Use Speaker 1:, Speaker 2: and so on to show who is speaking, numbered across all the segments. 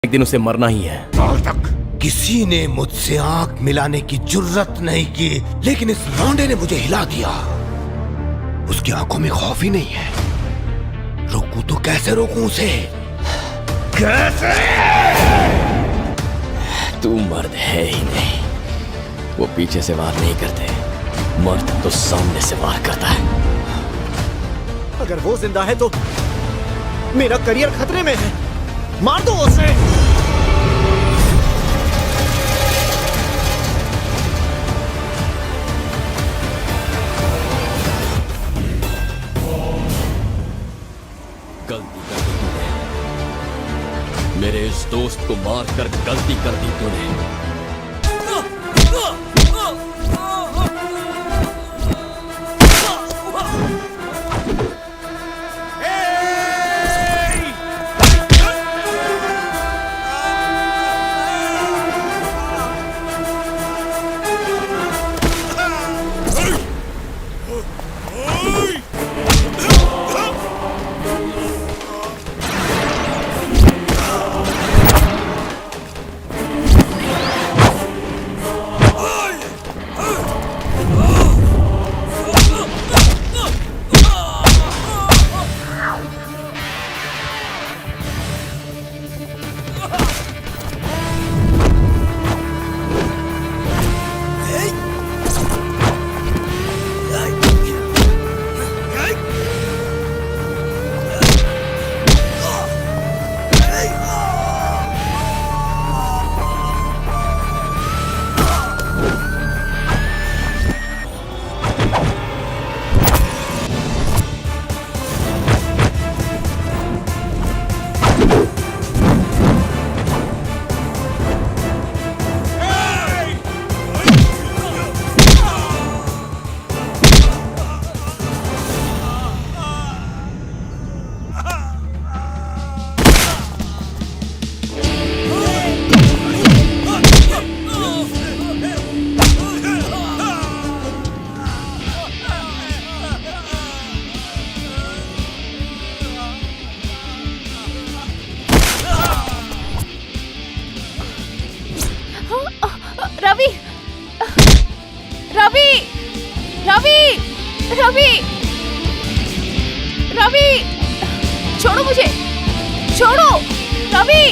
Speaker 1: एक दिन उसे मरना ही है।
Speaker 2: आज तक किसी ने मुझसे आंख मिलाने की जुर्रत नहीं की, लेकिन इस लौंडे ने मुझे हिला दिया। उसकी आंखों में खौफ ही नहीं है। रोकूं तो कैसे रोकूं उसे? कैसे?
Speaker 1: तू मर्द है ही नहीं। वो पीछे से वार नहीं करते, मर्द तो सामने से वार करता है।
Speaker 3: अगर वो जिंदा है तो मेरा करियर खतरे में है। मार दो उसे।
Speaker 1: गलती कर दी तूने, मेरे इस दोस्त को मार कर गलती कर दी तूने।
Speaker 4: रवि, रवि, रवि, रवि, रवि, छोड़ो मुझे, छोड़ो, रवि,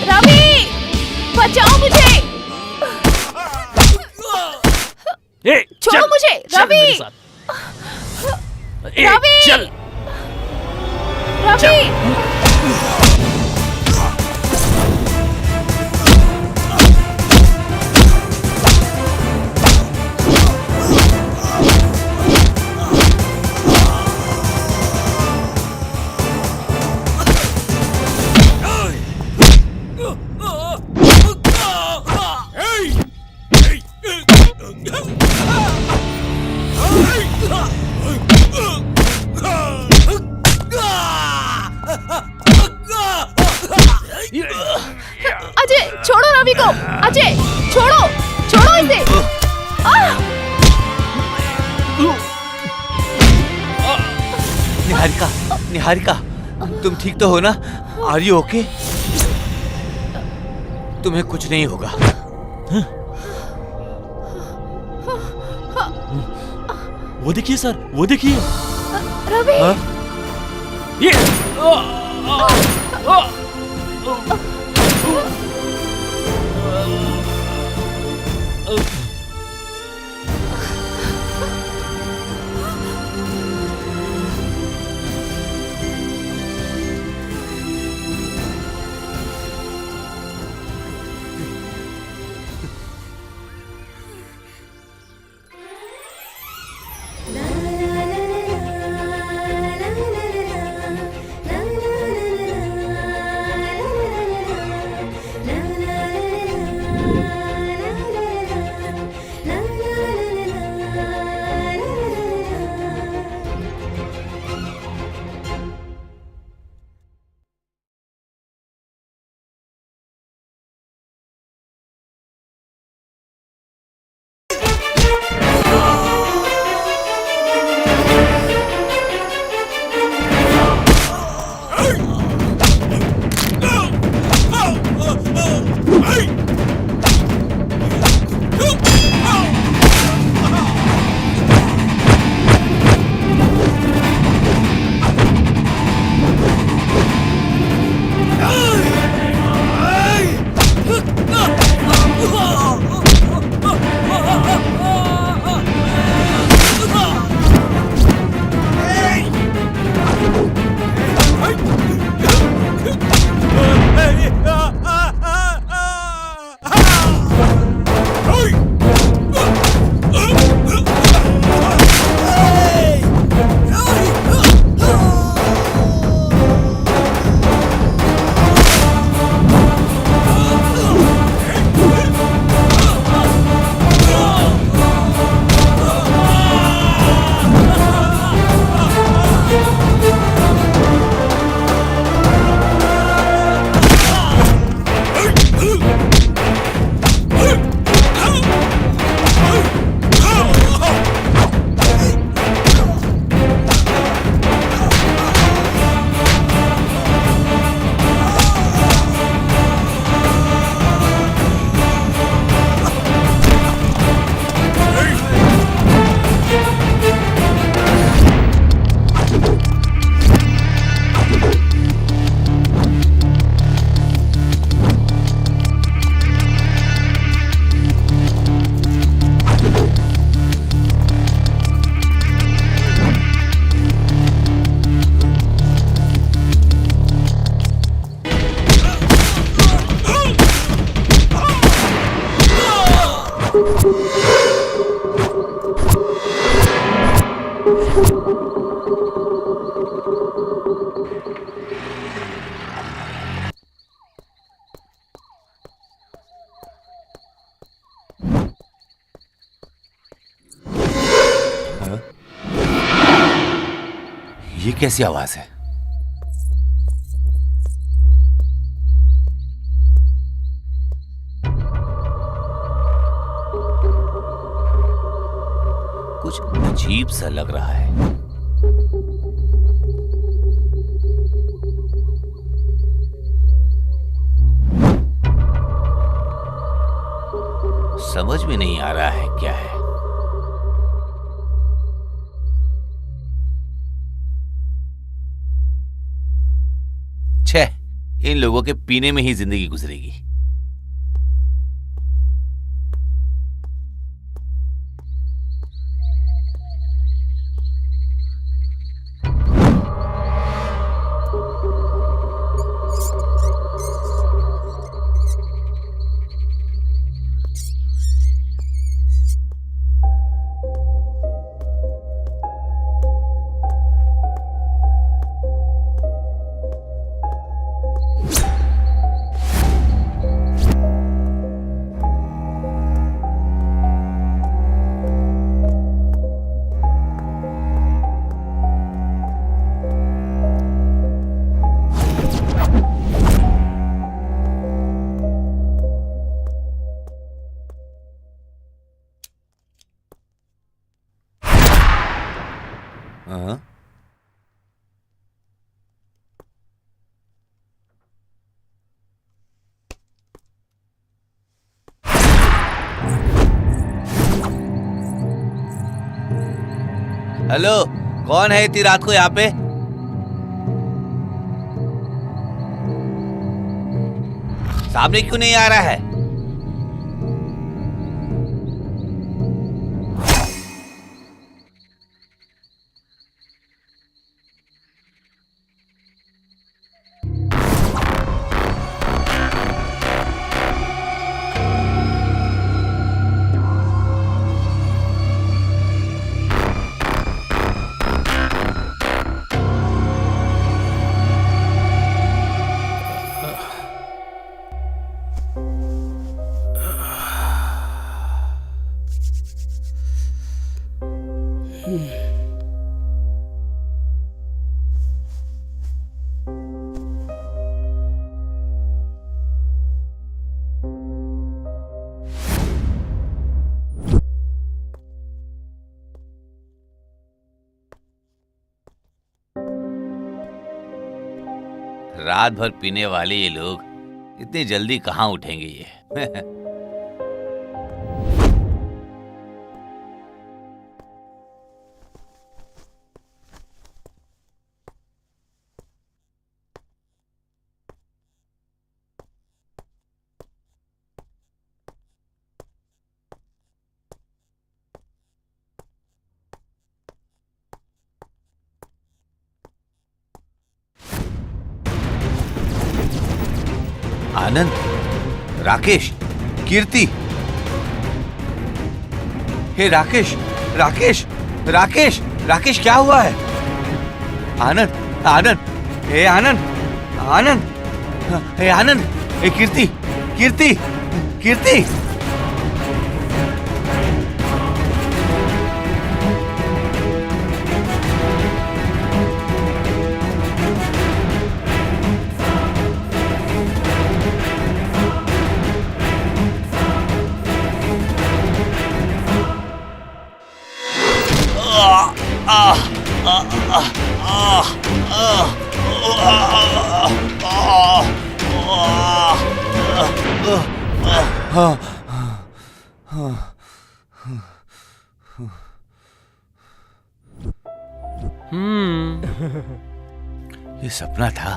Speaker 4: रवि, बचाओ मुझे, छोड़ो मुझे, रवि, रवि, रवि। अजय, छोड़ो रवि को। अजय, छोड़ो, छोड़ो इसे।
Speaker 3: निहारिका, निहारिका, तुम ठीक तो हो ना? Are you okay? तुम्हें कुछ नहीं होगा।
Speaker 1: वो देखिए सर, वो देखिए।
Speaker 4: रवि,
Speaker 1: ये
Speaker 5: ये कैसी आवाज है? कुछ अजीब सा लग रहा है। समझ में नहीं आ रहा है क्या है। छह, इन लोगों के पीने में ही जिंदगी गुजरेगी। हाँ? हेलो, कौन है इतनी रात को यहाँ पे? सामने क्यों नहीं आ रहा है? रात भर पीने वाले ये लोग इतनी जल्दी कहाँ उठेंगे ये? आनंद, राकेश, कीर्ति। हे राकेश, राकेश, राकेश, राकेश, क्या हुआ है? आनंद, आनंद, हे आनंद, आनंद, हे आनंद, हे कीर्ति, कीर्ति, कीर्ति। ये सपना था।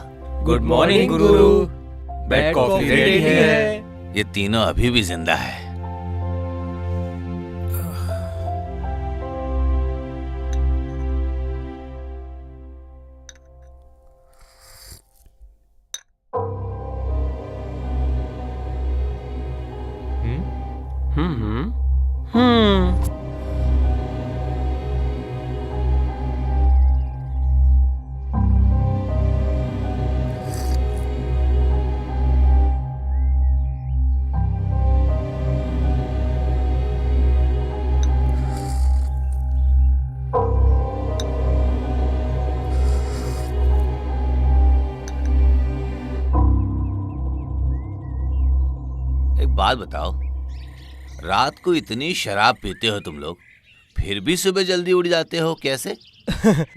Speaker 1: गुड मॉर्निंग गुरु। बेड कॉफी रेडी है।
Speaker 5: ये तीनों अभी भी जिंदा है। बात बताओ, रात को इतनी शराब पीते हो तुम लोग, फिर भी सुबह जल्दी उठ जाते हो कैसे?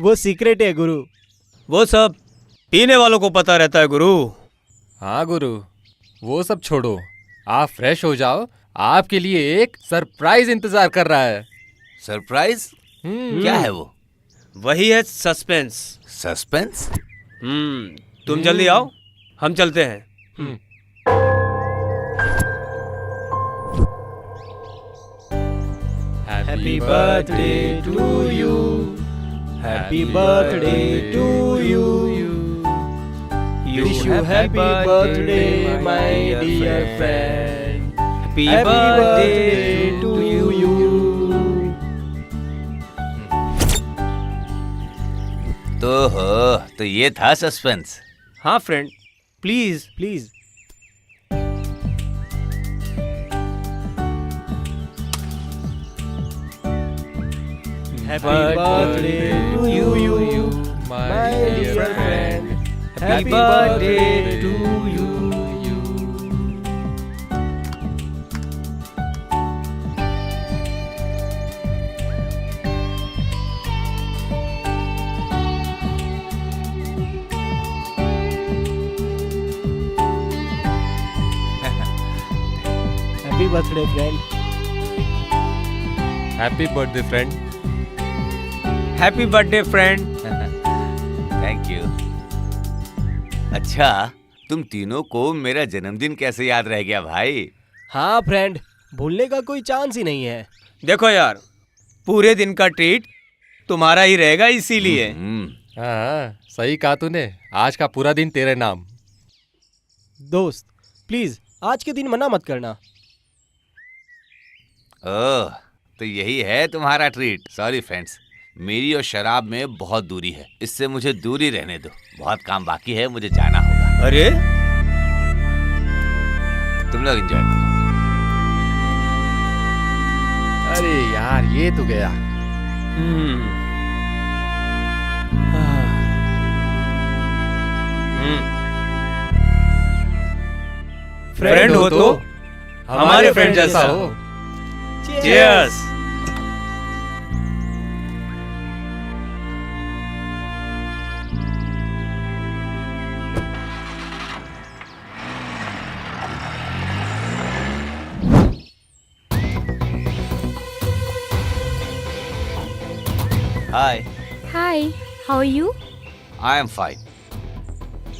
Speaker 3: वो सीक्रेट है गुरु।
Speaker 6: वो सब पीने वालों को पता रहता है गुरु।
Speaker 7: हाँ गुरु, वो सब छोड़ो, आप फ्रेश हो जाओ, आपके लिए एक सरप्राइज इंतजार कर रहा है।
Speaker 5: सरप्राइज? क्या है वो?
Speaker 6: वही है सस्पेंस।
Speaker 5: सस्पेंस?
Speaker 6: तुम जल्दी आओ, हम चलते हैं।
Speaker 3: Happy birthday to you. Happy birthday to you. Wish you happy birthday, my dear friend.
Speaker 6: Happy
Speaker 3: birthday to you.
Speaker 5: तो ये था सस्पेंस।
Speaker 6: हाँ friend, please
Speaker 3: please. Happy birthday to you, my dear friend. Happy birthday to you. Happy birthday, friend.
Speaker 7: Happy birthday friend.
Speaker 6: Happy birthday friend.
Speaker 5: Thank you. अच्छा, तुम तीनों को मेरा जन्मदिन कैसे याद रह गया भाई?
Speaker 3: हाँ फ्रेंड, भूलने का कोई चांस ही नहीं है।
Speaker 6: देखो यार, पूरे दिन का ट्रीट तुम्हारा ही रहेगा इसीलिए।
Speaker 7: हाँ सही कहा तूने, आज का पूरा दिन तेरे नाम।
Speaker 3: दोस्त प्लीज आज के दिन मना मत करना।
Speaker 5: ओह, तो यही है तुम्हारा ट्रीट। सॉरी फ्रेंड्स, मेरी और शराब में बहुत दूरी है, इससे मुझे दूरी रहने दो। बहुत काम बाकी है, मुझे जाना होगा।
Speaker 6: अरे
Speaker 5: तुम लोग एंजॉय करो।
Speaker 7: अरे यार ये तो गया।
Speaker 6: फ्रेंड हो तो हमारे फ्रेंड जैसा हो। Cheers.
Speaker 5: Hi.
Speaker 4: Hi, how are you?
Speaker 5: I am fine.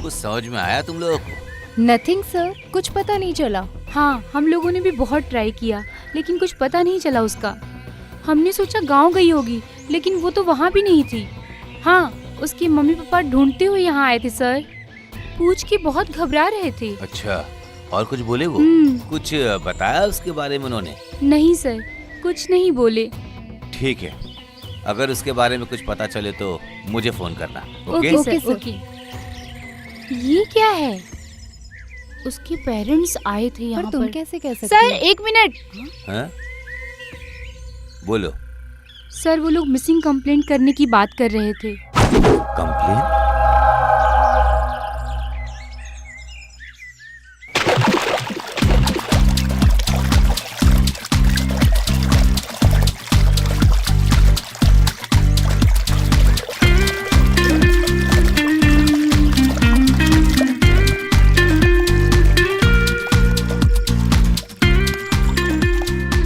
Speaker 5: कुछ समझ में आया तुम लोगों को?
Speaker 4: नथिंग सर, कुछ पता नहीं चला। हाँ, हम लोगों ने भी बहुत ट्राई किया लेकिन कुछ पता नहीं चला उसका। हमने सोचा गांव गई होगी लेकिन वो तो वहाँ भी नहीं थी। हाँ, उसके मम्मी पापा ढूंढते हुए यहाँ आए थे सर। पूछ के बहुत घबरा रहे थे।
Speaker 5: अच्छा, और कुछ बोले वो? कुछ बताया उसके बारे में उन्होंने?
Speaker 4: नहीं सर, कुछ नहीं बोले।
Speaker 5: ठीक है, अगर उसके बारे में कुछ पता चले तो मुझे फोन करना।
Speaker 4: Okay sir, okay. ये क्या है? उसके पेरेंट्स आए थे यहाँ पर।
Speaker 8: तुम कैसे कह सकते
Speaker 4: सर एक मिनट।
Speaker 5: हाँ? बोलो।
Speaker 4: सर वो लोग मिसिंग कंप्लेंट करने की बात कर रहे थे।
Speaker 5: कंप्लेन?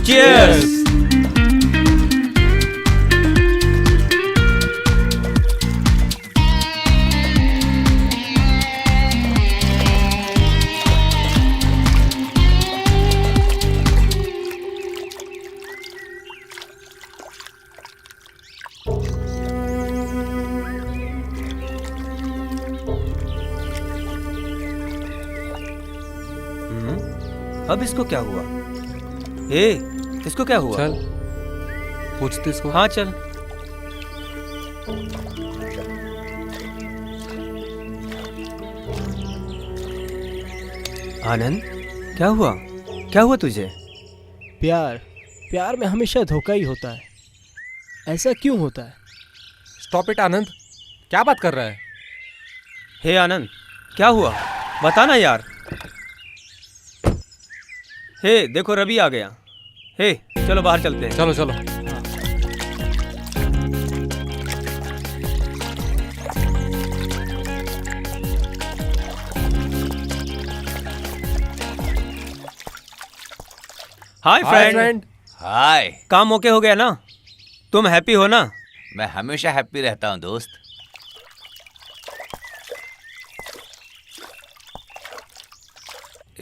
Speaker 6: चीयर्स। अब इसको क्या हुआ? इसको क्या हुआ?
Speaker 7: चल पूछते इसको।
Speaker 6: हाँ चल। आनंद, क्या हुआ? क्या हुआ तुझे?
Speaker 3: प्यार में हमेशा धोखा ही होता है। ऐसा क्यों होता है?
Speaker 7: स्टॉप इट आनंद, क्या बात कर रहा है?
Speaker 6: हे आनंद, क्या हुआ? बताना यार। हे देखो रवि आ गया। हे चलो बाहर चलते हैं।
Speaker 7: चलो चलो।
Speaker 6: Hi friend.
Speaker 5: हाय।
Speaker 6: काम ओके हो गया ना? तुम हैप्पी हो ना?
Speaker 5: मैं हमेशा हैप्पी रहता हूँ दोस्त।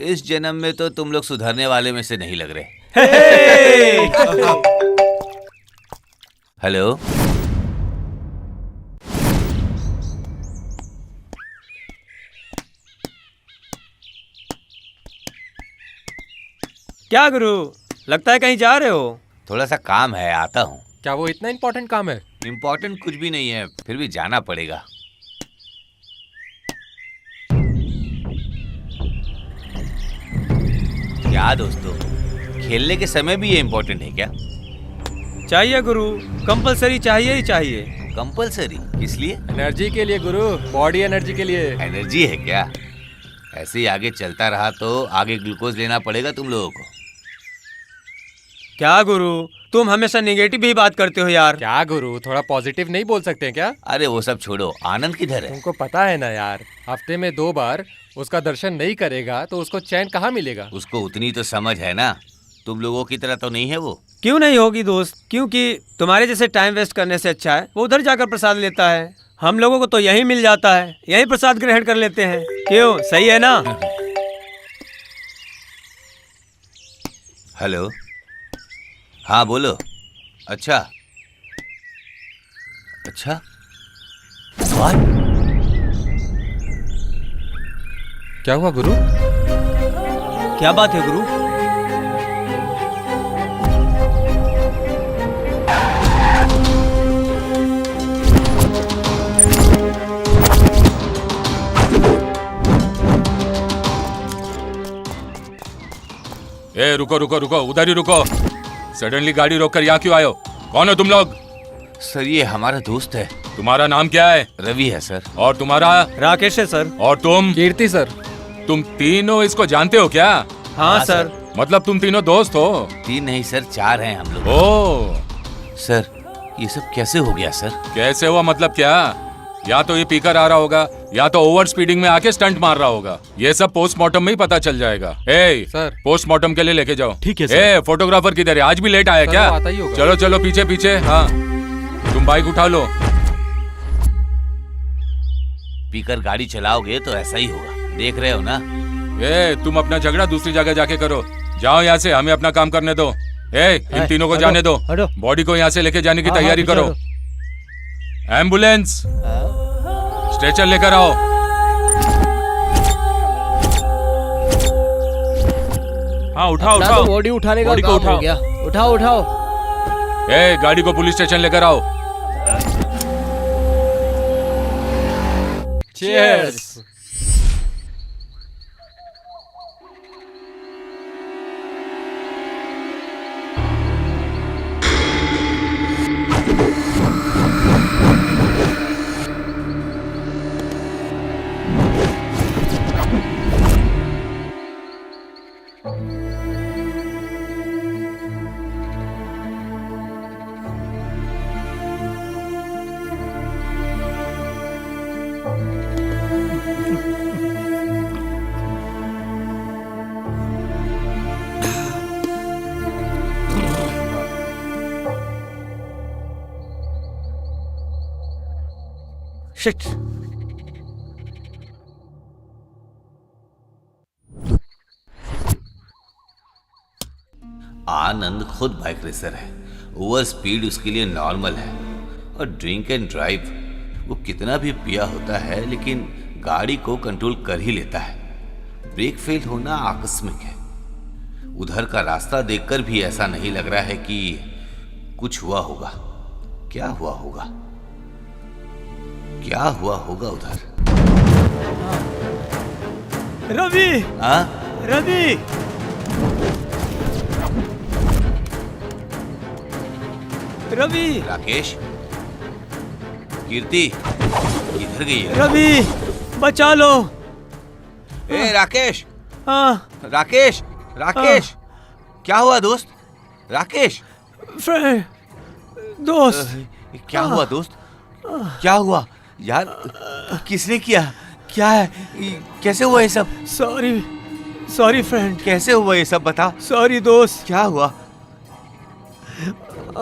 Speaker 5: इस जन्म में तो तुम लोग सुधरने वाले में से नहीं लग रहे। हेलो।
Speaker 6: क्या गुरु, लगता है कहीं जा रहे हो?
Speaker 5: थोड़ा सा काम है, आता हूँ।
Speaker 7: क्या वो इतना इम्पोर्टेंट काम है?
Speaker 5: इम्पोर्टेंट कुछ भी नहीं है, फिर भी जाना पड़ेगा। क्या दोस्तों, खेलने के समय भी ये इम्पोर्टेंट है क्या?
Speaker 6: चाहिए गुरु, कंपलसरी चाहिए ही चाहिए।
Speaker 5: कंपलसरी किस लिए?
Speaker 7: एनर्जी के लिए गुरु, बॉडी एनर्जी के लिए।
Speaker 5: एनर्जी है क्या? ऐसे ही आगे चलता रहा तो आगे ग्लूकोज लेना पड़ेगा तुम लोगों को।
Speaker 6: क्या गुरु, तुम हमेशा नेगेटिव ही बात करते हो यार।
Speaker 7: क्या गुरु, थोड़ा पॉजिटिव नहीं बोल सकते हैं क्या?
Speaker 5: अरे वो सब छोड़ो, आनंद किधर है?
Speaker 7: तुमको पता है ना यार, हफ्ते में 2 बार उसका दर्शन नहीं करेगा तो उसको चैन कहाँ मिलेगा?
Speaker 5: उसको उतनी तो समझ है ना, तुम लोगों की तरह तो नहीं है वो।
Speaker 6: क्यों नहीं होगी दोस्त, क्योंकि तुम्हारे जैसे टाइम वेस्ट करने से अच्छा है वो उधर जाकर प्रसाद लेता है। हम लोगों को तो यही मिल जाता है, यही प्रसाद ग्रहण कर लेते हैं। क्यों, सही है ना?
Speaker 5: हेलो। हाँ बोलो। अच्छा अच्छा। What?
Speaker 7: क्या हुआ गुरु?
Speaker 6: क्या बात है गुरु?
Speaker 8: ए रुको रुको रुको, उधर ही रुको। सडनली गाड़ी रोककर यहाँ क्यों आए हो? कौन हो तुम लोग?
Speaker 5: सर ये हमारा दोस्त है।
Speaker 8: तुम्हारा नाम क्या है?
Speaker 5: रवि है सर।
Speaker 8: और तुम्हारा?
Speaker 6: राकेश है सर।
Speaker 8: और तुम?
Speaker 7: कीर्ति सर।
Speaker 8: तुम तीनों इसको जानते हो क्या?
Speaker 6: हाँ सर।
Speaker 8: मतलब तुम तीनों दोस्त हो?
Speaker 5: 3 नहीं सर, 4 हैं हम लोग।
Speaker 8: ओ
Speaker 5: सर ये सब कैसे हो गया सर?
Speaker 8: कैसे हुआ मतलब क्या? या तो ये पीकर आ रहा होगा या तो ओवर स्पीडिंग में आके स्टंट मार रहा होगा। ये सब पोस्टमार्टम में ही पता चल जाएगा। ए
Speaker 7: सर।
Speaker 8: पोस्टमार्टम के लिए लेके जाओ।
Speaker 3: ठीक है सर।
Speaker 8: ए फोटोग्राफर किधर है? आज भी लेट आया
Speaker 7: सर,
Speaker 8: क्या?
Speaker 7: वो आता ही होगा।
Speaker 8: चलो चलो पीछे पीछे। हाँ तुम बाइक उठा लो।
Speaker 5: पीकर गाड़ी चलाओगे तो ऐसा ही होगा, देख रहे हो ना।
Speaker 8: ए तुम अपना झगड़ा दूसरी जगह जाके करो। जाओ यहाँ से, हमें अपना काम करने दो। ए इन तीनों को जाने दो। बॉडी को यहाँ से लेके जाने की तैयारी करो। एम्बुलेंस, स्ट्रेचर लेकर आओ। हाँ उठाओ उठाओ।
Speaker 1: बॉडी उठाने का
Speaker 8: बॉडी को
Speaker 1: काम
Speaker 8: उठाओ।
Speaker 1: हो गया। उठाओ उठाओ।
Speaker 8: ए गाड़ी को पुलिस स्टेशन लेकर आओ।
Speaker 7: चीयर्स।
Speaker 6: शिट।
Speaker 5: आनंद खुद बाइक रेसर है, ओवर स्पीड उसके लिए नॉर्मल है। और ड्रिंक एंड ड्राइव, वो कितना भी पिया होता है लेकिन गाड़ी को कंट्रोल कर ही लेता है। ब्रेक फेल होना आकस्मिक है। उधर का रास्ता देखकर भी ऐसा नहीं लग रहा है कि कुछ हुआ होगा। क्या हुआ होगा? क्या हुआ होगा उधर?
Speaker 6: रवि,
Speaker 5: हाँ
Speaker 6: रवि, रवि,
Speaker 5: राकेश, कीर्ति किधर गई है?
Speaker 6: रवि, बचा लो।
Speaker 5: ए राकेश,
Speaker 6: हाँ,
Speaker 5: राकेश, राकेश, क्या हुआ दोस्त? राकेश,
Speaker 6: फ्रेंड, दोस्त।
Speaker 5: क्या हुआ दोस्त? क्या हुआ यार? किसने किया? क्या है? कैसे हुआ ये सब?
Speaker 6: Sorry friend.
Speaker 5: कैसे हुआ ये सब बता।
Speaker 6: सॉरी दोस्त,
Speaker 5: क्या हुआ?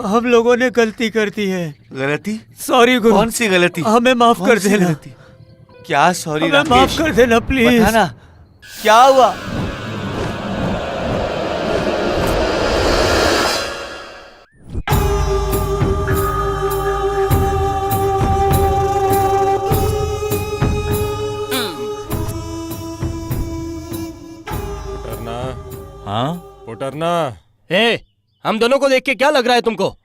Speaker 6: हम लोगों ने गलती कर दी है।
Speaker 5: गलती?
Speaker 6: सॉरी गुरु।
Speaker 5: कौन सी गलती?
Speaker 6: हमें माफ कर देना।
Speaker 5: गलती? क्या सॉरी
Speaker 6: हमें
Speaker 5: राकेश?
Speaker 6: माफ कर देना प्लीज।
Speaker 5: बताना क्या हुआ?
Speaker 9: हाँ
Speaker 7: पुटरना,
Speaker 9: हम दोनों को देख के क्या लग रहा है तुमको?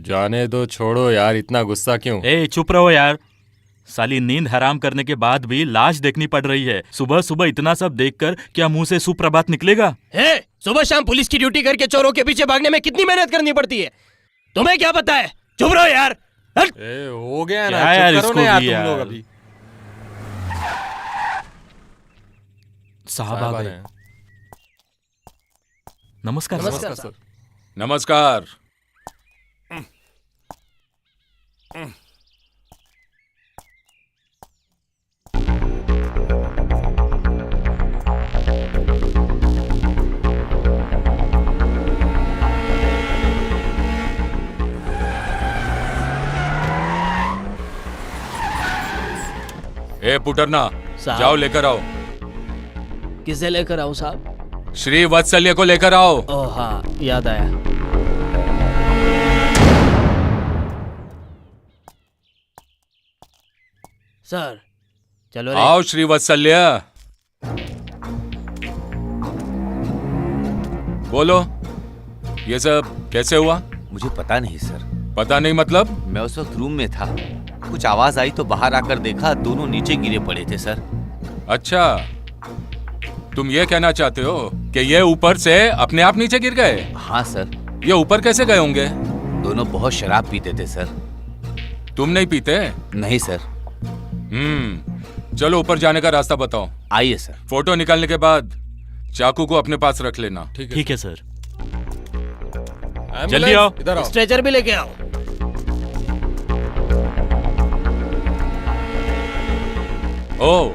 Speaker 7: जाने दो, छोड़ो यार, इतना गुस्सा क्यों?
Speaker 9: चुप रहो यार। साली नींद हराम करने के बाद भी लाश देखनी पड़ रही है। सुबह सुबह इतना सब देखकर क्या मुंह से सुप्रभात निकलेगा? सुबह शाम पुलिस की ड्यूटी करके चोरों के पीछे भागने में कितनी मेहनत करनी पड़ती है, तुम्हें क्या पता है? चुप रहो यार।
Speaker 7: हो गया ना,
Speaker 9: यार,
Speaker 7: चुप करो
Speaker 9: इसको
Speaker 7: ना यार
Speaker 9: भी
Speaker 7: तुम
Speaker 9: यार।
Speaker 7: लोग अभी।
Speaker 9: साहब आ गए। नमस्कार
Speaker 7: सर।
Speaker 8: नमस्कार। पुटरना, जाओ लेकर आओ।
Speaker 10: किसे लेकर आओ साहब?
Speaker 8: श्री वत्सल्य को लेकर आओ।
Speaker 10: ओह हाँ, याद आया। सर चलो रे।
Speaker 8: आओ श्री वत्सल्य, बोलो ये सब कैसे हुआ?
Speaker 5: मुझे पता नहीं सर।
Speaker 8: पता नहीं मतलब?
Speaker 5: मैं उस वक्त रूम में था, कुछ आवाज आई तो बाहर आकर देखा, दोनों नीचे गिरे पड़े थे सर।
Speaker 8: अच्छा, तुम ये कहना चाहते हो कि ये ऊपर से अपने आप नीचे गिर गए?
Speaker 5: हाँ सर।
Speaker 8: ये ऊपर कैसे गए होंगे?
Speaker 5: दोनों बहुत शराब पीते थे सर।
Speaker 8: तुम नहीं पीते?
Speaker 5: नहीं सर।
Speaker 8: चलो ऊपर जाने का रास्ता बताओ।
Speaker 5: आइए सर।
Speaker 8: फोटो निकालने के बाद चाकू को अपने पास रख लेना।
Speaker 9: ठीक है सर।
Speaker 7: एम्बुलेंस,
Speaker 9: जल्दी आओ।
Speaker 7: इधर आओ।
Speaker 10: स्ट्रेचर भी लेके आओ।
Speaker 8: ओ,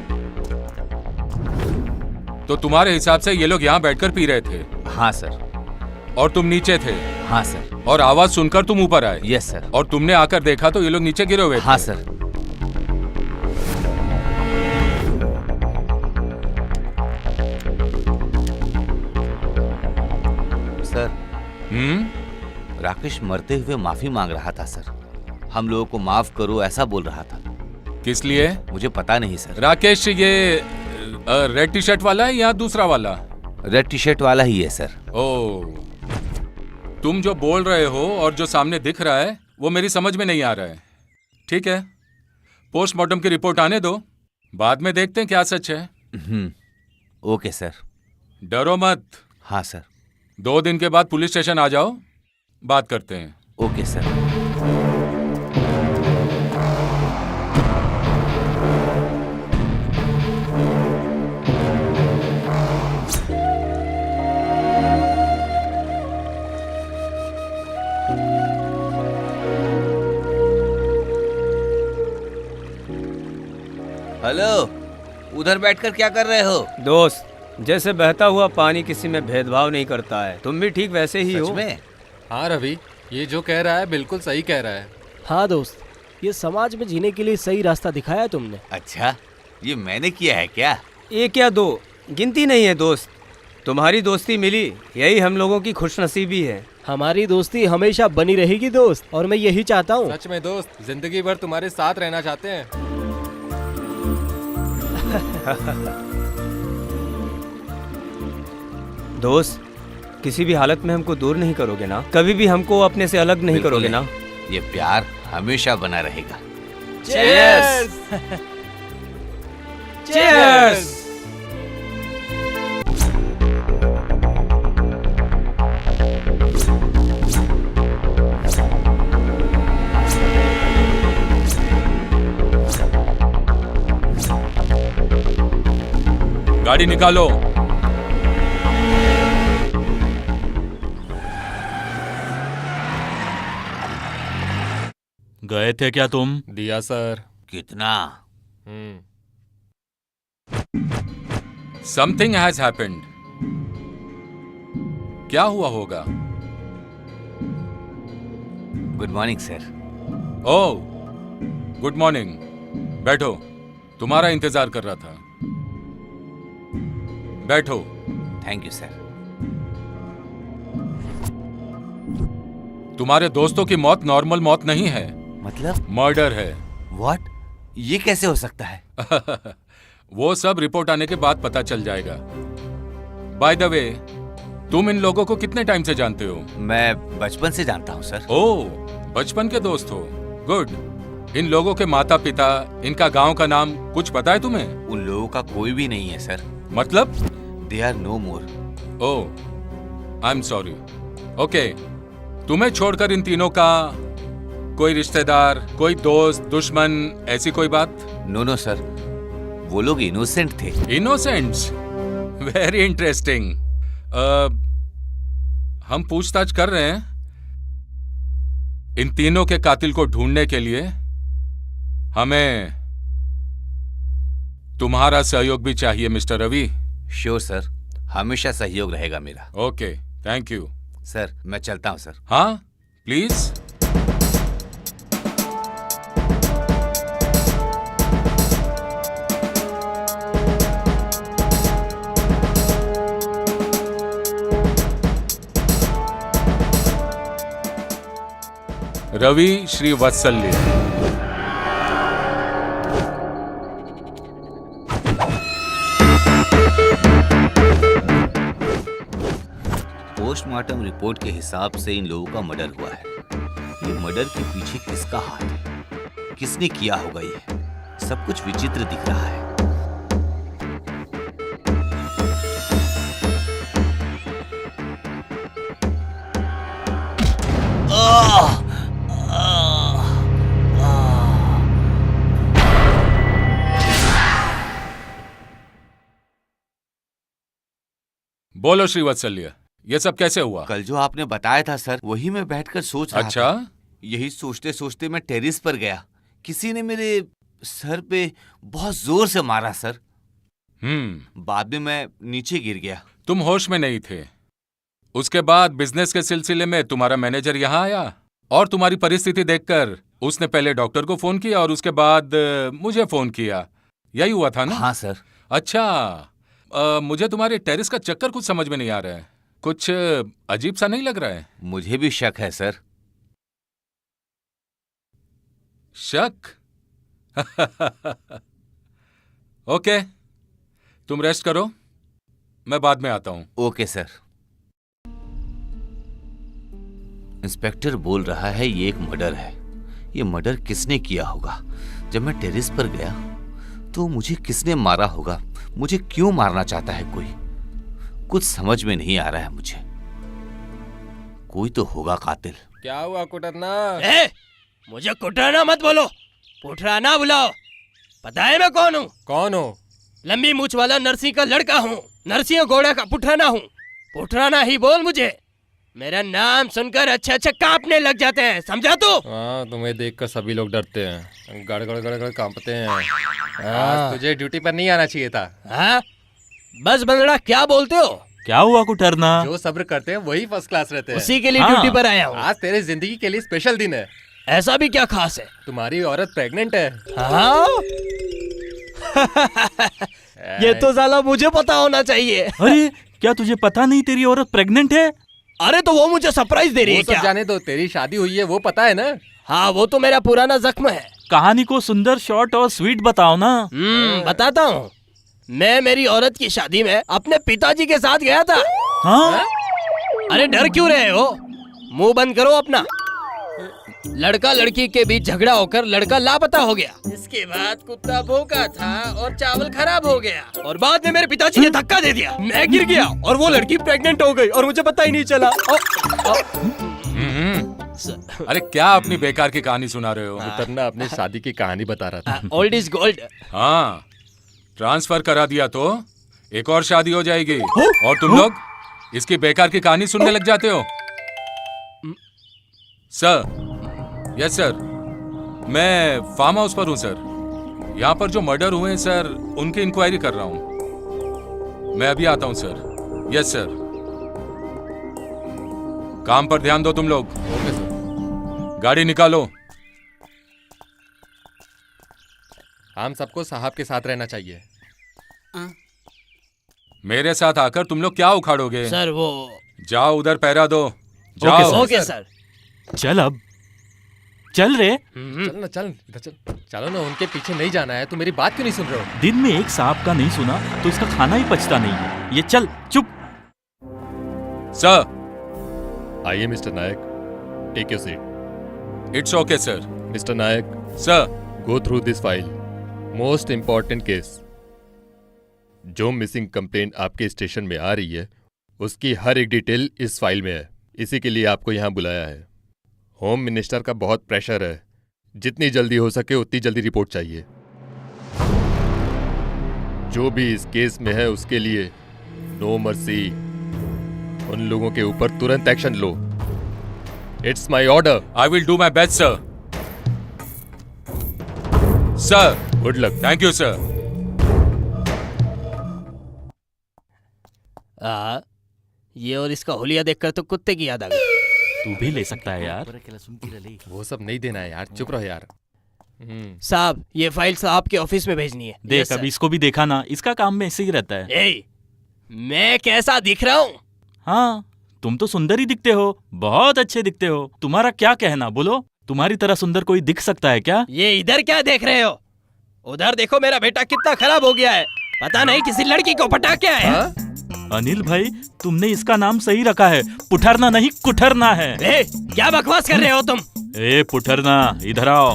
Speaker 8: तो तुम्हारे हिसाब से ये लोग यहाँ बैठकर पी रहे थे?
Speaker 5: हाँ सर।
Speaker 8: और तुम नीचे थे?
Speaker 5: हाँ सर।
Speaker 8: और आवाज सुनकर तुम ऊपर आए?
Speaker 5: Yes sir.
Speaker 8: और तुमने आकर देखा तो ये लोग नीचे गिरे हुए थे?
Speaker 5: हाँ सर। सर, राकेश मरते हुए माफी मांग रहा था सर। हम लोगों को माफ करो ऐसा बोल रहा था।
Speaker 8: किस लिए?
Speaker 5: मुझे पता नहीं सर।
Speaker 8: राकेश ये रेड टी शर्ट वाला है या दूसरा वाला?
Speaker 5: रेड टी शर्ट वाला ही है सर।
Speaker 8: ओ, तुम जो बोल रहे हो और जो सामने दिख रहा है वो मेरी समझ में नहीं आ रहा है। ठीक है, पोस्टमार्टम की रिपोर्ट आने दो, बाद में देखते हैं क्या सच है।
Speaker 5: Okay sir.
Speaker 8: डरो मत।
Speaker 5: हाँ सर।
Speaker 8: 2 दिन के बाद पुलिस स्टेशन आ जाओ, बात करते हैं।
Speaker 5: Okay sir. हेलो, उधर बैठकर क्या कर रहे हो?
Speaker 6: दोस्त, जैसे बहता हुआ पानी किसी में भेदभाव नहीं करता है, तुम भी ठीक वैसे ही हो।
Speaker 5: सच में?
Speaker 7: हाँ रवि, ये जो कह रहा है बिल्कुल सही कह रहा है।
Speaker 10: हाँ दोस्त, ये समाज में जीने के लिए सही रास्ता दिखाया तुमने।
Speaker 5: अच्छा, ये मैंने किया है क्या?
Speaker 6: एक या दो, गिनती नहीं है दोस्त। तुम्हारी दोस्ती मिली, यही हम लोगों की खुशनसीबी है।
Speaker 10: हमारी दोस्ती हमेशा बनी रहेगी दोस्त, और मैं यही चाहता हूँ।
Speaker 7: सच में दोस्त, जिंदगी भर तुम्हारे साथ रहना चाहते हैं।
Speaker 6: दोस्त, किसी भी हालत में हमको दूर नहीं करोगे ना? कभी भी हमको अपने से अलग नहीं करोगे ना?
Speaker 5: ये प्यार हमेशा बना रहेगा।
Speaker 6: Cheers! Cheers!
Speaker 8: गाड़ी निकालो।
Speaker 9: गए थे क्या तुम?
Speaker 7: दिया सर।
Speaker 5: कितना?
Speaker 8: Something has happened. क्या हुआ होगा?
Speaker 5: Good morning sir.
Speaker 8: Oh, good morning. बैठो, तुम्हारा इंतजार कर रहा था। बैठो।
Speaker 5: Thank you sir.
Speaker 8: तुम्हारे दोस्तों की मौत नॉर्मल मौत नहीं है,
Speaker 5: मतलब?
Speaker 8: मर्डर है।
Speaker 5: व्हाट? ये कैसे हो सकता है?
Speaker 8: वो सब रिपोर्ट आने के बाद पता चल जाएगा। बाय द वे, तुम इन लोगों को कितने टाइम से जानते हो?
Speaker 5: मैं बचपन से जानता हूँ सर।
Speaker 8: ओह, बचपन के दोस्त हो। गुड। इन लोगों के माता पिता, इनका गांव का नाम कुछ पता है तुम्हें?
Speaker 5: उन लोगों का कोई भी नहीं है सर।
Speaker 8: मतलब?
Speaker 5: They are no more.
Speaker 8: Oh, I am sorry. Okay, तुम्हें छोड़कर इन तीनों का कोई रिश्तेदार, कोई दोस्त, दुश्मन, ऐसी कोई बात?
Speaker 5: नो सर, वो लोग इनोसेंट थे।
Speaker 8: इनोसेंट्स? Very interesting. हम पूछताछ कर रहे हैं। इन तीनों के कातिल को ढूंढने के लिए हमें तुम्हारा सहयोग भी चाहिए मिस्टर रवि।
Speaker 5: श्योर सर, हमेशा सहयोग रहेगा मेरा।
Speaker 8: Okay, thank you
Speaker 5: sir. मैं चलता हूं सर।
Speaker 8: हाँ, प्लीज। रवि श्रीवत्सल्य।
Speaker 5: पोस्टमार्टम रिपोर्ट के हिसाब से इन लोगों का मर्डर हुआ है। ये मर्डर के पीछे किसका हाथ है? किसने किया होगा? ये सब कुछ विचित्र दिख रहा है।
Speaker 8: बोलो श्रीवत्सल्य, ये सब कैसे हुआ?
Speaker 5: कल जो आपने बताया था सर, वही मैं बैठकर सोच रहा था।
Speaker 8: अच्छा?
Speaker 5: यही सोचते सोचते मैं टेरेस पर गया। किसी ने मेरे सर पे बहुत जोर से मारा सर। बाद में मैं नीचे गिर गया।
Speaker 8: तुम होश में नहीं थे। उसके बाद बिजनेस के सिलसिले में तुम्हारा मैनेजर यहाँ आया और तुम्हारी परिस्थिति देखकर उसने पहले डॉक्टर को फोन किया और उसके बाद मुझे फोन किया। यही हुआ था ना?
Speaker 5: हाँ सर।
Speaker 8: अच्छा, मुझे तुम्हारे टेरेस का चक्कर कुछ समझ में नहीं आ रहा है। कुछ अजीब सा नहीं लग रहा है?
Speaker 5: मुझे भी शक है सर।
Speaker 8: शक? ओके, तुम रेस्ट करो, मैं बाद में आता हूं।
Speaker 5: Okay sir. इंस्पेक्टर बोल रहा है ये एक मर्डर है। ये मर्डर किसने किया होगा? जब मैं टेरेस पर गया तो मुझे किसने मारा होगा? मुझे क्यों मारना चाहता है कोई? कुछ समझ में नहीं आ रहा है मुझे। कोई तो होगा कातिल।
Speaker 7: क्या हुआ कुटरना?
Speaker 10: मुझे कुटराना मत बोलो, पुटराना बुलाओ। पता है मैं कौन हूँ?
Speaker 7: कौन हो?
Speaker 10: लंबी मूछ वाला नरसिंह का लड़का हूँ। नरसिंह घोड़ा का पुटराना हूँ। पुटराना ही बोल मुझे। मेरा नाम सुनकर अच्छे कांपने लग जाते हैं, समझा तू?
Speaker 7: हाँ, तुम्हें देखकर सभी लोग डरते हैं, गड़गड़ गड़गड़ कांपते हैं। आज तुझे ड्यूटी पर नहीं आना चाहिए था।
Speaker 10: हाँ? बस बंदड़ा, क्या बोलते हो?
Speaker 9: क्या हुआ कुटरना?
Speaker 7: जो सब्र करते हैं वही फर्स्ट क्लास रहते हैं।
Speaker 10: उसी के लिए ड्यूटी पर आया हूँ।
Speaker 7: आज तेरे जिंदगी के लिए स्पेशल दिन है।
Speaker 10: ऐसा भी क्या खास है?
Speaker 7: तुम्हारी औरत प्रेग्नेंट है।
Speaker 10: हाँ? ये तो साला मुझे पता होना चाहिए।
Speaker 9: अरे, क्या तुझे पता नहीं तेरी औरत प्रेग्नेंट है?
Speaker 10: अरे तो वो मुझे सरप्राइज दे रही है क्या?
Speaker 7: जाने दो, तेरी शादी हुई है वो पता है ना?
Speaker 10: हाँ, वो तो मेरा पुराना जख्म है।
Speaker 9: कहानी को सुंदर, शॉर्ट और स्वीट बताओ ना।
Speaker 10: बताता हूँ। मैं मेरी औरत की शादी में अपने पिताजी के साथ गया था।
Speaker 9: हाँ?
Speaker 10: अरे डर क्यों रहे हो? मुंह बंद करो अपना। लड़का लड़की के बीच झगड़ा होकर लड़का लापता हो गया। इसके बाद कुत्ता भौंका था और चावल खराब हो गया और बाद में मेरे पिताजी ने धक्का दे दिया। मैं गिर गया और वो लड़की प्रेग्नेंट हो गई और मुझे पता ही नहीं चला।
Speaker 8: अरे क्या अपनी बेकार की कहानी सुना रहे हो?
Speaker 7: कुटरना अपनी शादी की कहानी बता रहा था।
Speaker 10: Old is gold.
Speaker 8: हाँ, ट्रांसफर करा दिया तो एक और शादी हो जाएगी और तुम लोग इसकी बेकार की कहानी सुनने लग जाते हो। सर, यस सर, मैं फार्म हाउस पर हूँ सर। यहाँ पर जो मर्डर हुए हैं सर, उनकी इंक्वायरी कर रहा हूँ। मैं अभी आता हूँ सर। Yes sir. काम पर ध्यान दो तुम लोग।
Speaker 7: Okay sir.
Speaker 8: गाड़ी निकालो।
Speaker 7: हम सबको साहब के साथ रहना चाहिए।
Speaker 8: मेरे साथ आकर तुम लोग क्या उखाड़ोगे?
Speaker 10: सर वो
Speaker 8: जाओ उधर पहरा दो। जाओ।
Speaker 10: Okay sir.
Speaker 9: चल अब चल रे।
Speaker 7: चल ना, चल इधर चल। चलो ना, उनके पीछे नहीं जाना है। तुम मेरी बात क्यों नहीं सुन रहे हो?
Speaker 9: दिन में एक सांप का नहीं सुना तो इसका खाना ही पचता नहीं है। ये चल चुप।
Speaker 8: सर।
Speaker 7: आइए mister Nayak, take your seat.
Speaker 8: It's okay sir.
Speaker 7: Mister Nayak,
Speaker 8: sir.
Speaker 7: Go through this file. Most important case. जो मिसिंग कंप्लेंट आपके स्टेशन में आ रही है उसकी हर एक डिटेल इस फाइल में है। इसी के लिए आपको यहाँ बुलाया है। होम मिनिस्टर का बहुत प्रेशर है, जितनी जल्दी हो सके उतनी जल्दी रिपोर्ट चाहिए। जो भी इस केस में है उसके लिए नो मर्सी। उन लोगों के ऊपर तुरंत action low. It's my order.
Speaker 8: I will do my best sir. Sir.
Speaker 7: Good luck.
Speaker 8: Thank you sir.
Speaker 10: ये और इसका हुलिया देखकर तो कुत्ते की याद आ गई।
Speaker 9: तू भी ले सकता है यार।
Speaker 7: वो सब नहीं देना है यार, चुप रहो यार।
Speaker 10: साहब, ये फाइल साहब के ऑफिस में भेजनी है।
Speaker 9: देख अभी इसको भी देखा ना, इसका काम में ऐसे ही रहता है।
Speaker 10: ए, मैं कैसा दिख रहा हूँ?
Speaker 9: हाँ, तुम तो सुंदर ही दिखते हो, बहुत अच्छे दिखते हो। तुम्हारा क्या कहना, बोलो। तुम्हारी तरह सुंदर कोई दिख सकता है क्या?
Speaker 10: ये इधर क्या देख रहे हो? उधर देखो, मेरा बेटा कितना खराब हो गया है। पता नहीं किसी लड़की को पटा के आया है।
Speaker 9: अनिल भाई, तुमने इसका नाम सही रखा है। पुठरना नहीं, कुठरना है।
Speaker 10: ए, क्या बकवास कर रहे हो तुम?
Speaker 9: ए पुठरना, इधर आओ।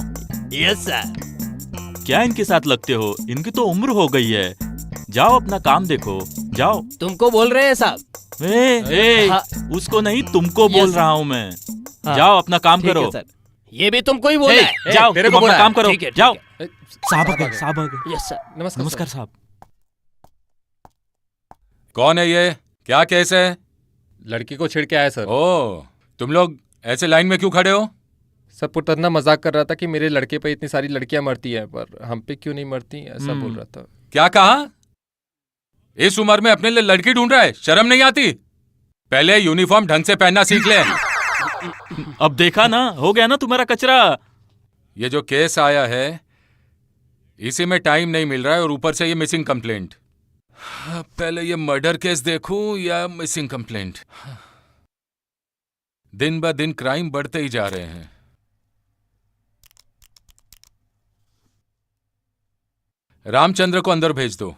Speaker 10: Yes sir.
Speaker 9: क्या इनके साथ लगते हो? इनकी तो उम्र हो गई है। जाओ अपना काम देखो, जाओ।
Speaker 10: तुमको बोल रहे हैं साहब?
Speaker 9: हाँ। उसको नहीं, तुमको बोल रहा हूँ मैं। जाओ अपना काम करो।
Speaker 10: सर, ये भी तुमको ही बोला है।
Speaker 9: जाओ, तुम अपना काम करो। जाओ।
Speaker 7: साहब आ गए,
Speaker 9: साहब आ गए।
Speaker 10: Yes sir.
Speaker 9: नमस्कार साहब।
Speaker 8: कौन है ये? क्या केस है?
Speaker 7: लड़की को छिड़ के आया सर।
Speaker 8: ओह, तुम लोग ऐसे लाइन में क्यों खड़े हो?
Speaker 7: सर, पुतरना मजाक कर रहा था कि मेरे लड़के पे इतनी सारी लड़कियां मरती हैं, पर हम पे क्यों नहीं मरती, ऐसा बोल रहा था।
Speaker 8: क्या कहा? इस उम्र में अपने लिए लड़की ढूंढ रहा है? शर्म नहीं आती? पहले यूनिफॉर्म ढंग से पहनना सीख ले।
Speaker 9: अब देखा ना, हो गया ना तुम्हारा कचरा।
Speaker 8: ये जो केस आया है इसी में टाइम नहीं मिल रहा है, और ऊपर से ये मिसिंग कंप्लेंट। पहले ये मर्डर केस देखूं या मिसिंग कंप्लेंट? दिन ब दिन क्राइम बढ़ते ही जा रहे हैं। रामचंद्र को अंदर भेज दो।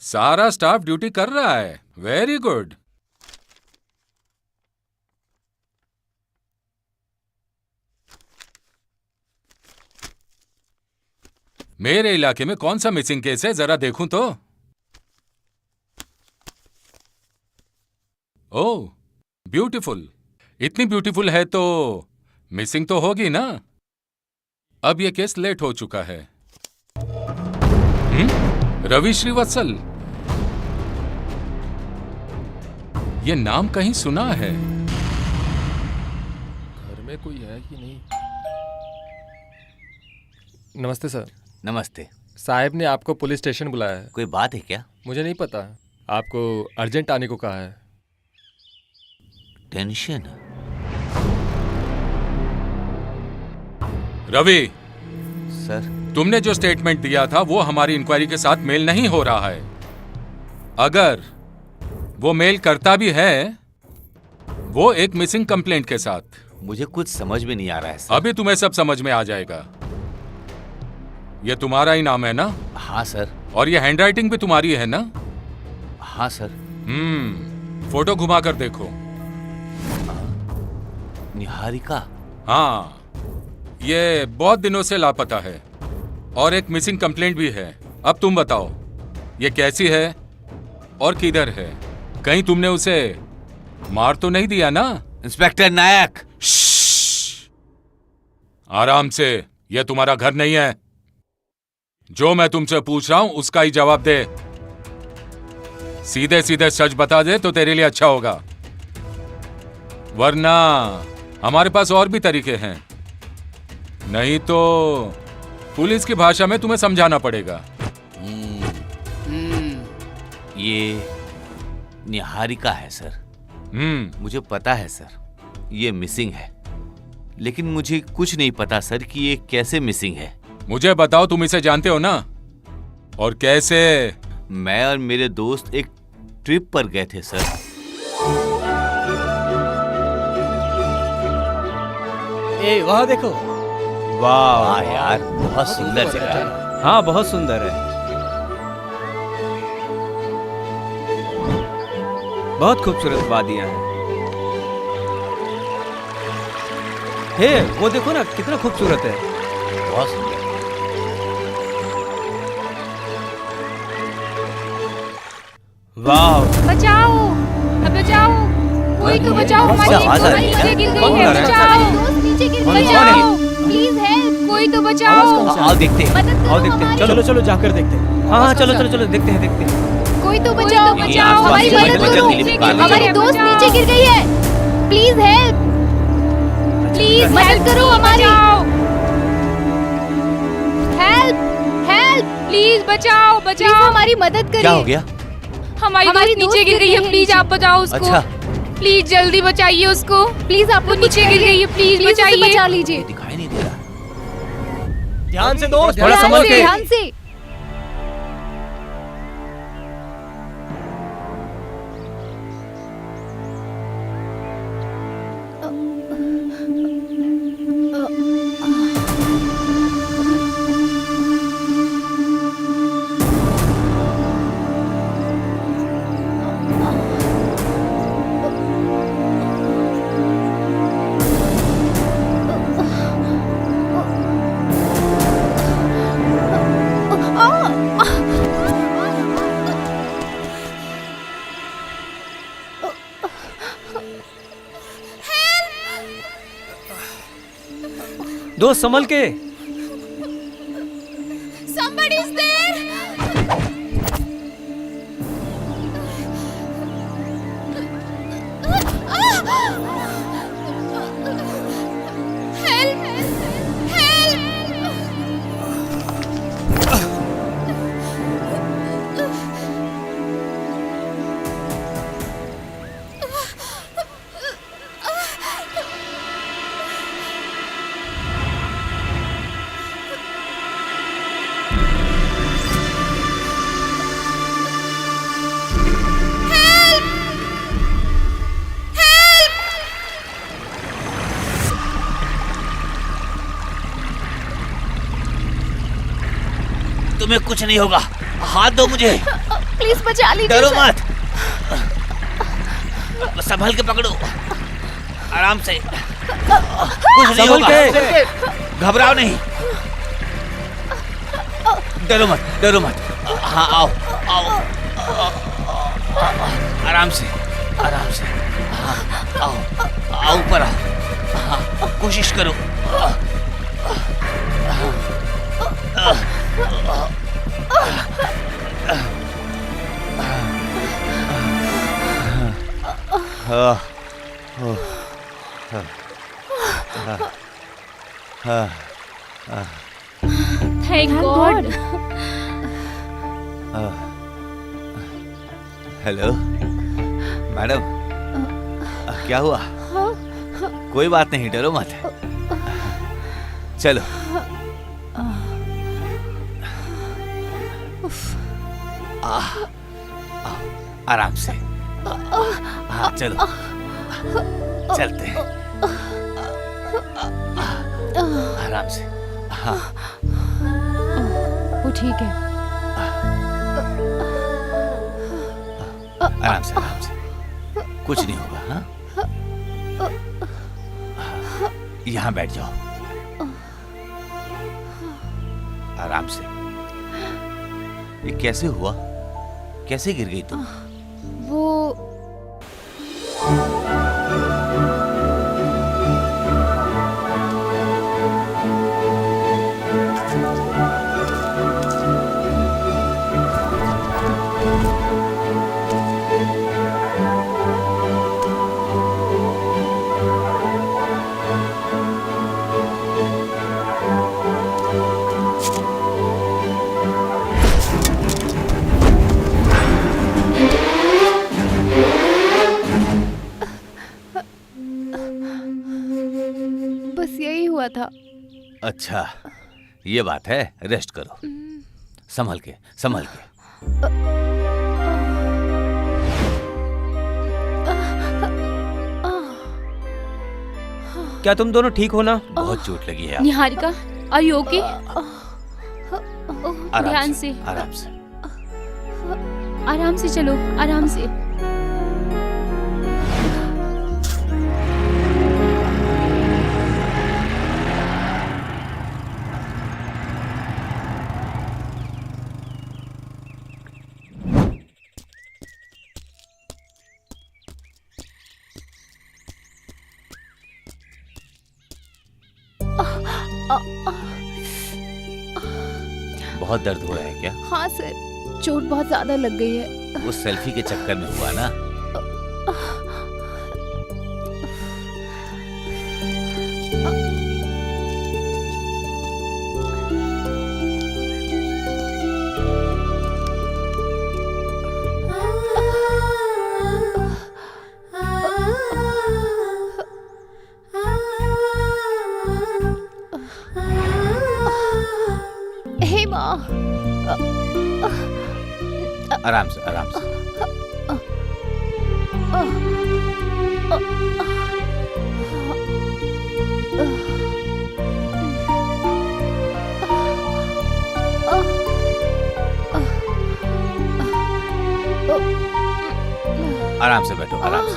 Speaker 8: सारा स्टाफ ड्यूटी कर रहा है। Very good. मेरे इलाके में कौन सा मिसिंग केस है, जरा देखूं तो। ओह, ब्यूटीफुल। इतनी ब्यूटीफुल है तो मिसिंग तो होगी ना। अब यह केस लेट हो चुका है। रवि श्रीवत्सल, ये नाम कहीं सुना है।
Speaker 7: घर में कोई है कि नहीं? नमस्ते सर।
Speaker 5: नमस्ते।
Speaker 7: साहब ने आपको पुलिस स्टेशन बुलाया है।
Speaker 5: कोई बात है क्या?
Speaker 7: मुझे नहीं पता, आपको अर्जेंट आने को कहा है।
Speaker 5: टेंशन?
Speaker 8: रवि
Speaker 5: सर,
Speaker 8: तुमने जो स्टेटमेंट दिया था वो हमारी इंक्वायरी के साथ मेल नहीं हो रहा है। अगर वो मेल करता भी है, वो एक मिसिंग कंप्लेंट के साथ।
Speaker 5: मुझे कुछ समझ में नहीं आ रहा है सर।
Speaker 8: अभी तुम्हें सब समझ में आ जाएगा। ये तुम्हारा ही नाम है ना?
Speaker 5: हाँ सर।
Speaker 8: और ये हैंडराइटिंग भी तुम्हारी है ना?
Speaker 5: हाँ सर।
Speaker 8: फोटो घुमा कर देखो।
Speaker 5: निहारिका?
Speaker 8: हाँ, ये बहुत दिनों से लापता है और एक मिसिंग कंप्लेंट भी है। अब तुम बताओ, ये कैसी है और किधर है? कहीं तुमने उसे मार तो नहीं दिया ना?
Speaker 5: इंस्पेक्टर नायक,
Speaker 8: आराम से, यह तुम्हारा घर नहीं है। जो मैं तुमसे पूछ रहा हूं उसका ही जवाब दे। सीधे सीधे सच बता दे तो तेरे लिए अच्छा होगा, वरना हमारे पास और भी तरीके हैं, नहीं तो पुलिस की भाषा में तुम्हें समझाना पड़ेगा।
Speaker 5: ये निहारिका है सर। मुझे पता है सर ये मिसिंग है, लेकिन मुझे कुछ नहीं पता सर कि ये कैसे मिसिंग है।
Speaker 8: मुझे बताओ, तुम इसे जानते हो ना, और कैसे?
Speaker 5: मैं और मेरे दोस्त एक ट्रिप पर गए थे सर।
Speaker 10: ए वहाँ देखो।
Speaker 1: वाह
Speaker 5: यार बहुत सुंदर जगह है।
Speaker 6: हाँ बहुत सुंदर है, बहुत खूबसूरत वादियां हैं। हे वो देखो ना कितना खूबसूरत है।
Speaker 5: बहुत सुंदर।
Speaker 6: वाह
Speaker 4: बचाओ, अब बचाओ, कोई तो बचाओ, हमारी
Speaker 5: आवाज आ रही है?
Speaker 4: नीचे गिर गई
Speaker 6: कौन
Speaker 4: है,
Speaker 6: आ रहा है?
Speaker 4: बचाओ, दोस्त नीचे गिर गई है, प्लीज हेल्प, कोई तो बचाओ,
Speaker 5: आओ देखते हैं।
Speaker 4: मदद करो
Speaker 6: आओ देखते हैं,
Speaker 4: हमारी।
Speaker 6: चलो
Speaker 3: चलो जाकर देखते हैं।
Speaker 6: हाँ हाँ चलो चलो चलो देखते हैं देखते हैं।
Speaker 4: कोई तो बचाओ, बचाओ,
Speaker 5: आसपास
Speaker 4: हमारी
Speaker 5: से
Speaker 4: मदद
Speaker 5: बचने
Speaker 4: करो,
Speaker 5: के लिए निकालो।
Speaker 4: हमारी दोस्त नीचे गिर गई है, प्लीज हेल्प, प्लीज मदद करो हमारी, हेल्प, हेल्प, प्लीज बचाओ, बचाओ, हमारी मदद करिए।
Speaker 5: क्या हो गया?
Speaker 4: हमारी दोस्त नीचे गिर गई है, प्लीज आप बचाओ उसको।
Speaker 5: अच्छा।
Speaker 4: प्लीज जल्दी बचाइए उसको, प्लीज आप नीचे गिर गई है, प्लीज बचाइए, बचा लीजिए,
Speaker 5: दिखाई नहीं दे रहा।
Speaker 3: ध्यान से दोस्त,
Speaker 6: थोड़ा संभल के।
Speaker 4: ध्यान से।
Speaker 6: दोस्त संभल के।
Speaker 4: Somebody is there. Help!
Speaker 5: तुम्हें कुछ नहीं होगा, हाथ दो मुझे।
Speaker 4: प्लीज बचा लीजिए।
Speaker 5: डरो मत, संभल के पकड़ो, आराम से, कुछ नहीं होगा, घबराओ नहीं, डरो मत। हाँ आओ, आराम से, हाँ आओ ऊपर आओ, हाँ कोशिश करो।
Speaker 4: Thank God.
Speaker 5: हेलो मैडम, क्या हुआ? कोई बात नहीं, डरो मत, चलो। आराम से, हाँ चलो, चलते हैं, आराम से, हाँ
Speaker 4: वो ठीक है।
Speaker 5: आराम से, कुछ नहीं होगा। हाँ यहाँ बैठ जाओ, आराम से। ये कैसे हुआ? कैसे गिर गई तुम?
Speaker 4: वो
Speaker 5: अच्छा, ये बात है। रेस्ट करो, संभल के संभल के।
Speaker 6: क्या तुम दोनों ठीक हो ना?
Speaker 5: बहुत चोट लगी है आपको।
Speaker 4: Niharika, are you okay? ध्यान से,
Speaker 5: आराम से।
Speaker 4: आराम से चलो, आराम से।
Speaker 5: बहुत दर्द हो रहा है क्या?
Speaker 4: हाँ सर, चोट बहुत ज्यादा लग गई है।
Speaker 5: वो सेल्फी के चक्कर में हुआ ना?
Speaker 4: हे माँ,
Speaker 5: आराम से आराम से। आराम से बैठो, आराम से।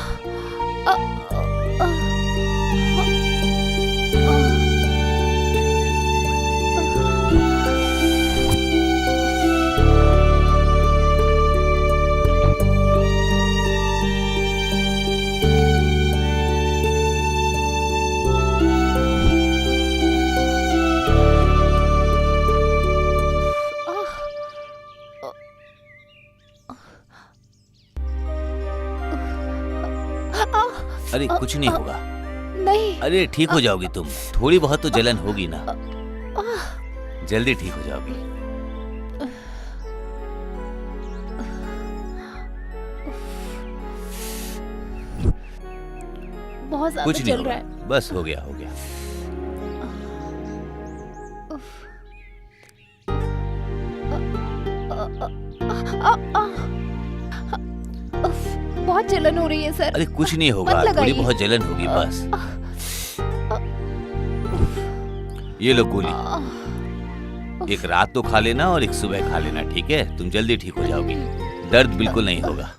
Speaker 5: अरे कुछ नहीं होगा।
Speaker 4: नहीं।
Speaker 5: अरे ठीक हो जाओगी तुम। थोड़ी बहुत तो जलन होगी ना, जल्दी ठीक हो जाओगी।
Speaker 4: बहुत ज्यादा
Speaker 5: कुछ नहीं
Speaker 4: चल रहा
Speaker 5: होगा,
Speaker 4: है।
Speaker 5: बस हो गया हो गया।
Speaker 4: बहुत जलन हो रही है सर।
Speaker 5: अरे कुछ नहीं होगा,
Speaker 4: मत
Speaker 5: थोड़ी
Speaker 4: लगाइए।
Speaker 5: बहुत जलन होगी बस। ये लो गोली, एक रात तो खा लेना और एक सुबह खा लेना, ठीक है? तुम जल्दी ठीक हो जाओगी, दर्द बिल्कुल नहीं होगा।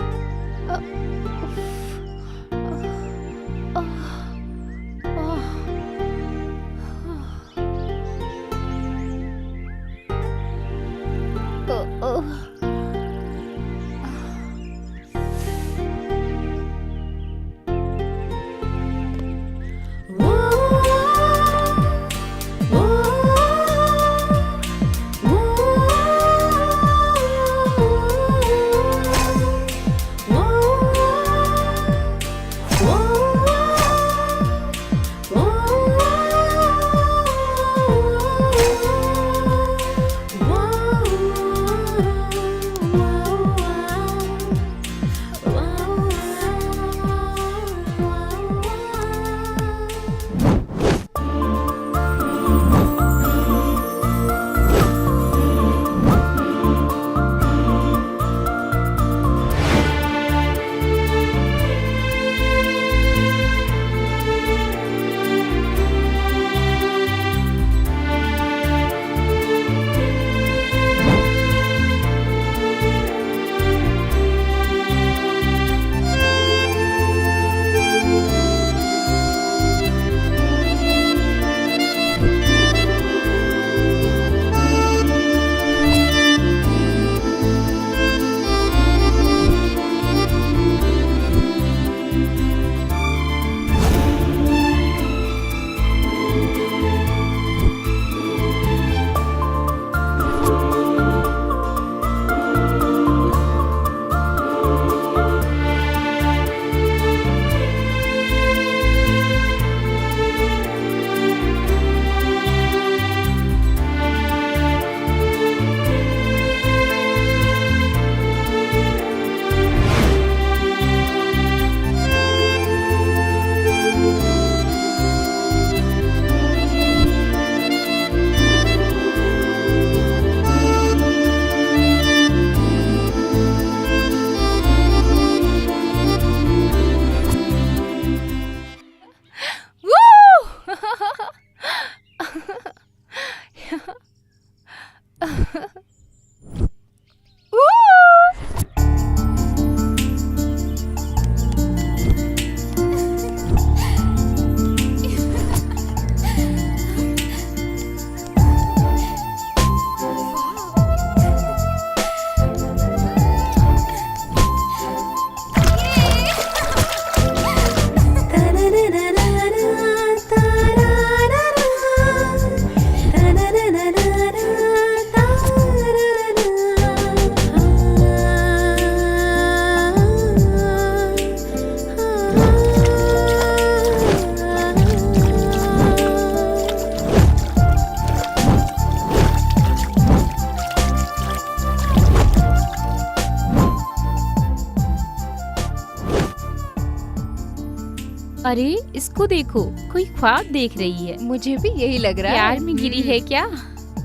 Speaker 4: अरे इसको देखो, कोई ख्वाब देख रही है।
Speaker 11: मुझे भी यही लग रहा है।
Speaker 4: प्यार में गिरी है क्या?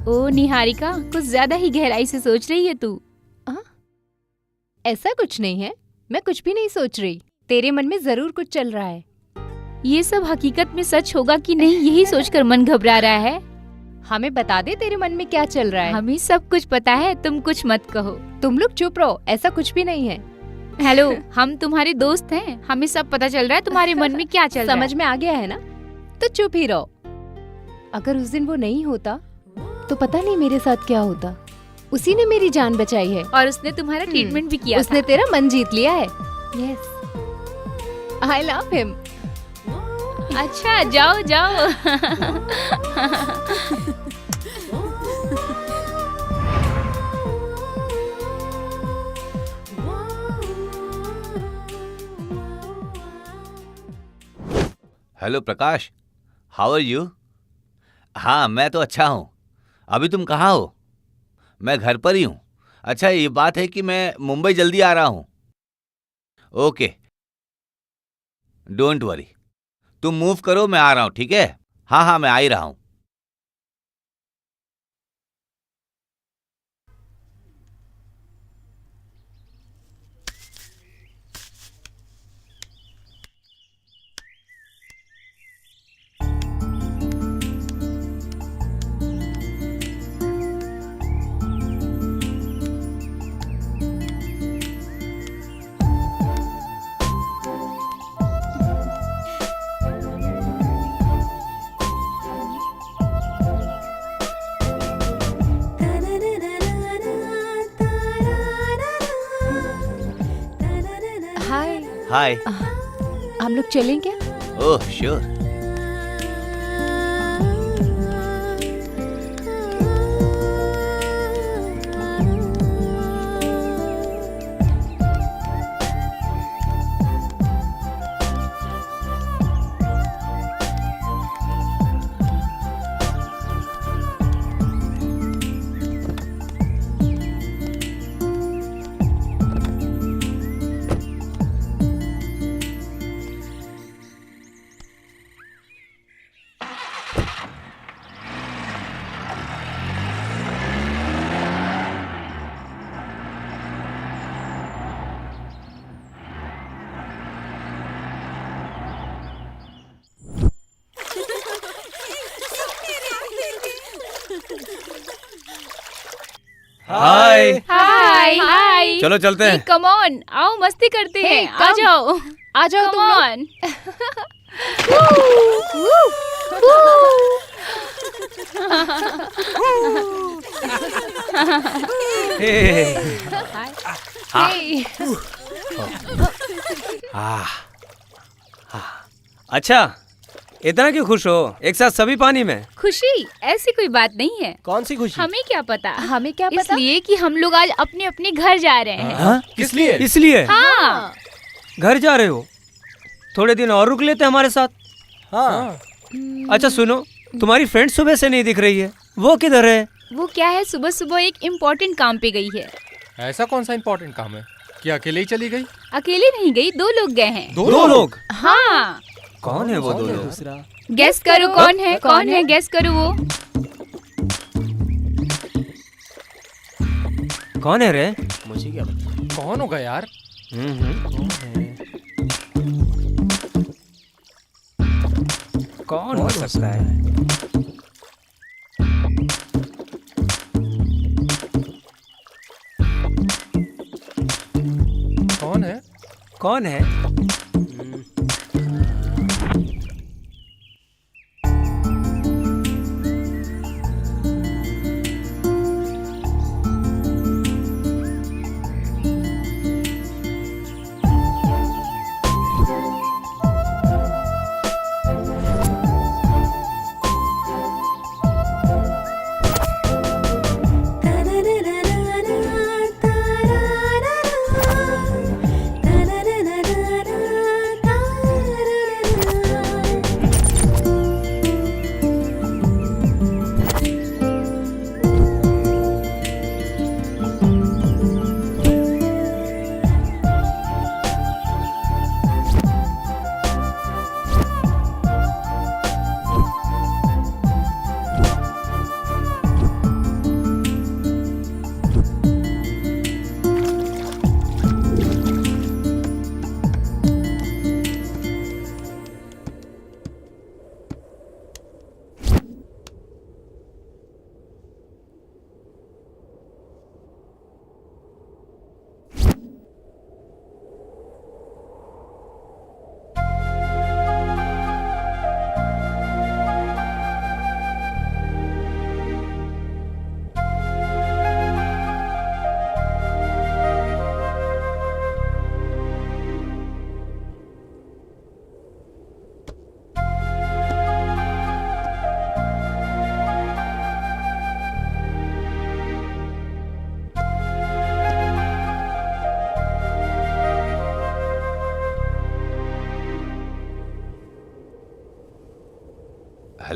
Speaker 4: ओ निहारिका, कुछ ज्यादा ही गहराई से सोच रही है तू।
Speaker 11: ऐसा कुछ नहीं है, मैं कुछ भी नहीं सोच रही। तेरे मन में जरूर कुछ चल रहा है।
Speaker 4: ये सब हकीकत में सच होगा कि नहीं, यही सोचकर मन घबरा रहा है।
Speaker 11: हमें बता दे तेरे मन में क्या चल रहा है।
Speaker 4: हमें सब कुछ पता है, तुम कुछ मत कहो।
Speaker 11: तुम लोग चुप रहो, ऐसा कुछ भी नहीं है।
Speaker 4: हेलो, हम तुम्हारे दोस्त हैं, हमें सब पता चल रहा है तुम्हारे मन में क्या चल रहा है।
Speaker 11: समझ में आ गया है ना? तो चुप ही रहो। अगर उस दिन वो नहीं होता तो पता नहीं मेरे साथ क्या होता। उसी ने मेरी जान बचाई है
Speaker 4: और उसने तुम्हारा ट्रीटमेंट भी किया
Speaker 11: उसने
Speaker 4: था।
Speaker 11: तेरा मन जीत लिया है। Yes, I love him.
Speaker 4: अच्छा जाओ जाओ।
Speaker 5: Hello Prakash, how are you? हाँ मैं तो अच्छा हूँ। अभी तुम कहाँ हो? मैं घर पर ही हूँ। अच्छा ये बात है कि मैं मुंबई जल्दी आ रहा हूँ। ओके, डोंट वरी, तुम मूव करो, मैं आ रहा हूँ, ठीक है? हाँ हाँ मैं आ ही रहा हूँ।
Speaker 11: हाय।
Speaker 5: हाय।
Speaker 11: हम लोग चलें क्या?
Speaker 5: Oh sure.
Speaker 6: Hi.
Speaker 4: Hi hi.
Speaker 6: चलो चलते हैं।
Speaker 4: कम ऑन, आओ मस्ती करते हैं।
Speaker 11: Hey,
Speaker 4: आ
Speaker 11: come.
Speaker 4: जाओ
Speaker 11: आ जाओ तुम लोग।
Speaker 4: ऑन।
Speaker 6: अच्छा, इतना क्यों खुश हो? एक साथ सभी पानी में?
Speaker 4: खुशी ऐसी कोई बात नहीं है।
Speaker 3: कौन सी खुशी?
Speaker 4: हमें क्या पता?
Speaker 11: हमें क्या पता?
Speaker 4: इसलिए कि हम लोग आज अपने अपने घर जा रहे हैं।
Speaker 6: हाँ?
Speaker 3: किस लिए?
Speaker 6: इसलिए
Speaker 4: हाँ।
Speaker 6: घर जा रहे हो? थोड़े दिन और रुक लेते हमारे साथ।
Speaker 3: हाँ।
Speaker 6: अच्छा सुनो, तुम्हारी फ्रेंड सुबह से नहीं दिख रही है, वो किधर है?
Speaker 4: वो क्या है, सुबह सुबह एक इम्पोर्टेंट काम पे गई है।
Speaker 7: ऐसा कौन सा इम्पोर्टेंट काम है? क्या अकेले ही चली गई?
Speaker 4: अकेले नहीं गई, 2 लोग गए हैं।
Speaker 6: दो लोग?
Speaker 4: हाँ।
Speaker 6: कौन है वो दो लोग?
Speaker 4: गेस करो कौन है? कौन है? गेस करो वो।
Speaker 6: कौन है रे?
Speaker 3: मुझे क्या पता?
Speaker 7: कौन होगा यार?
Speaker 6: कौन हो सकता है?
Speaker 7: कौन है?
Speaker 6: कौन है?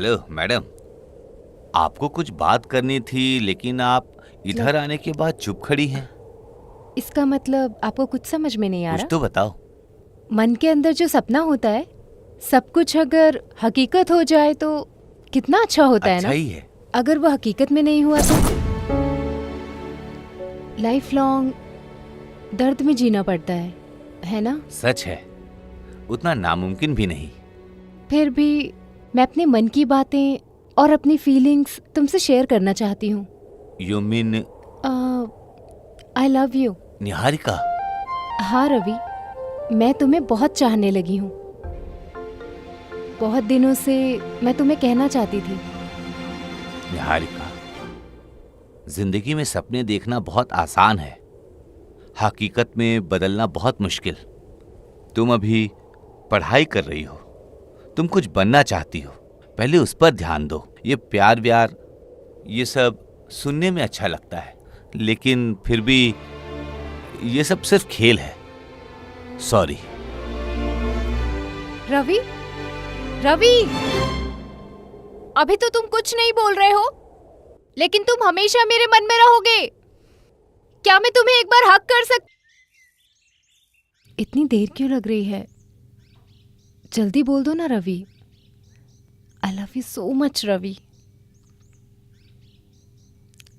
Speaker 5: हेलो मैडम, आपको कुछ बात करनी थी लेकिन आप इधर आने के बाद चुप खड़ी हैं।
Speaker 11: इसका मतलब आपको कुछ समझ में नहीं आ
Speaker 5: कुछ
Speaker 11: रहा?
Speaker 5: तो बताओ।
Speaker 11: मन के अंदर जो सपना होता है, सब कुछ अगर हकीकत हो जाए तो कितना अच्छा होता है
Speaker 5: अच्छा
Speaker 11: ना?
Speaker 5: ही है।
Speaker 11: अगर वो हकीकत में नहीं हुआ तो लाइफ लॉन्ग दर्द में जीना पड़ता है ना?
Speaker 5: सच है, उतना नामुमकिन भी नहीं।
Speaker 11: फिर भी मैं अपने मन की बातें और अपनी फीलिंग्स तुमसे शेयर करना चाहती हूँ।
Speaker 5: You mean
Speaker 11: I love you.
Speaker 5: Niharika?
Speaker 11: हाँ रवि, मैं तुम्हें बहुत चाहने लगी हूँ। बहुत दिनों से मैं तुम्हें कहना चाहती थी।
Speaker 5: निहारिका, जिंदगी में सपने देखना बहुत आसान है, हकीकत में बदलना बहुत मुश्किल। तुम अभी पढ़ाई कर रही हो, तुम कुछ बनना चाहती हो, पहले उस पर ध्यान दो। ये प्यार व्यार ये सब सुनने में अच्छा लगता है, लेकिन फिर भी ये सब सिर्फ खेल है। सॉरी।
Speaker 11: रवि, रवि, अभी तो तुम कुछ नहीं बोल रहे हो, लेकिन तुम हमेशा मेरे मन में रहोगे। क्या मैं तुम्हें एक बार हक कर इतनी देर क्यों लग रही है? जल्दी बोल दो ना Ravi. I love you so much Ravi.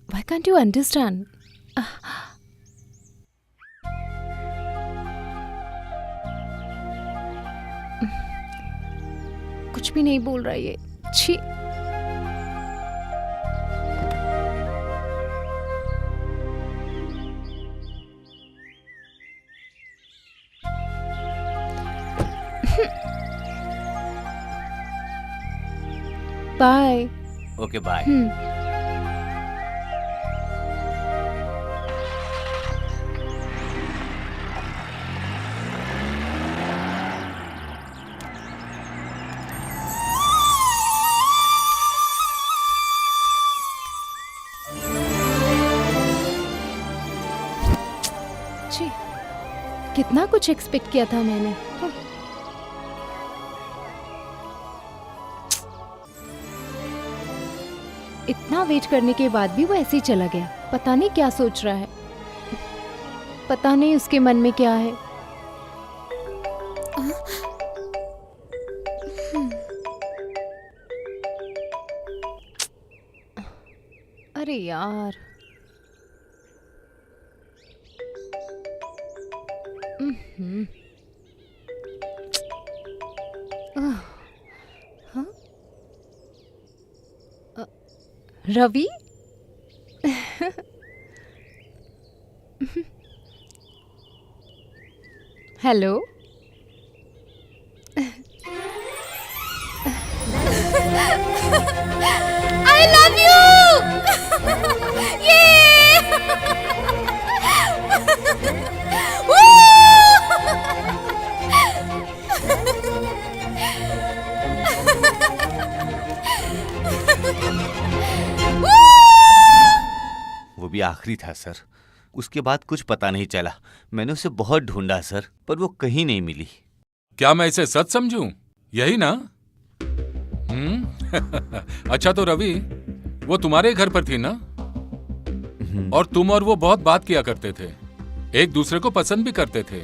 Speaker 11: Why can't you understand? कुछ भी नहीं बोल रहा ये। छी। बाय।
Speaker 5: Okay bye.
Speaker 11: छी, कितना कुछ एक्सपेक्ट किया था मैंने। इतना वेट करने के बाद भी वो ऐसे ही चला गया। पता नहीं क्या सोच रहा है, पता नहीं उसके मन में क्या है। अरे यार, हाँ? Ravi? Hello? I love you!
Speaker 5: वो भी आखिरी था सर, उसके बाद कुछ पता नहीं चला। मैंने उसे बहुत ढूंढा सर, पर वो कहीं नहीं मिली।
Speaker 8: क्या मैं इसे सच समझूं? यही ना? अच्छा तो रवि, वो तुम्हारे घर पर थी ना? और तुम और वो बहुत बात किया करते थे, एक दूसरे को पसंद भी करते थे,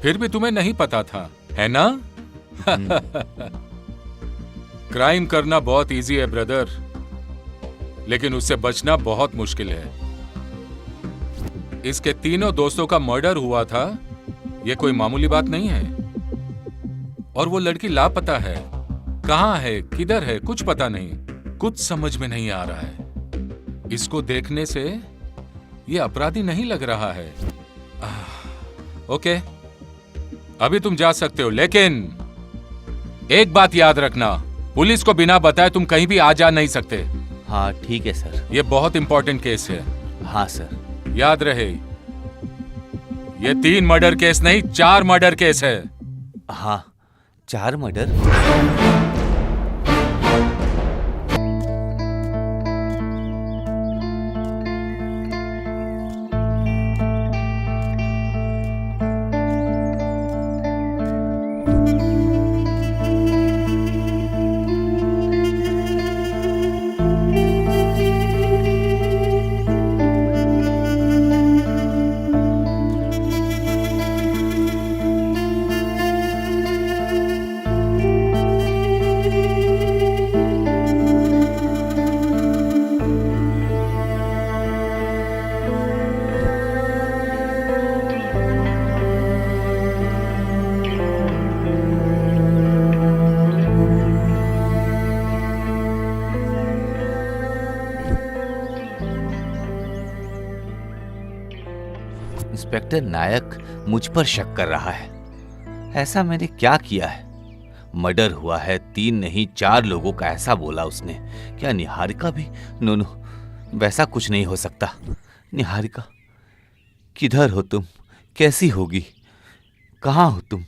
Speaker 8: फिर भी तुम्हें नहीं पता था, है ना? क्राइम करना बहुत इजी है ब्रदर, लेकिन उससे बचना बहुत मुश्किल है। इसके तीनों दोस्तों का मर्डर हुआ था, यह कोई मामूली बात नहीं है। और वो लड़की लापता है, कहां है, किधर है, कुछ पता नहीं, कुछ समझ में नहीं आ रहा है। इसको देखने से ये अपराधी नहीं लग रहा है। ओके, अभी तुम जा सकते हो, लेकिन एक बात याद रखना, पुलिस को बिना बताए तुम कहीं भी आ जा नहीं सकते।
Speaker 5: हाँ ठीक है सर।
Speaker 8: ये बहुत इंपॉर्टेंट केस है।
Speaker 5: हाँ सर।
Speaker 8: याद रहे, ये 3 मर्डर केस नहीं, 4 मर्डर केस है।
Speaker 5: हाँ, 4 मर्डर। इंस्पेक्टर नायक मुझ पर शक कर रहा है। ऐसा मैंने क्या किया है? मर्डर हुआ है, 3 नहीं 4 लोगों का ऐसा बोला उसने। क्या निहारिका भी? नो नो, वैसा कुछ नहीं हो सकता। निहारिका, किधर हो तुम? कैसी होगी? कहाँ हो तुम?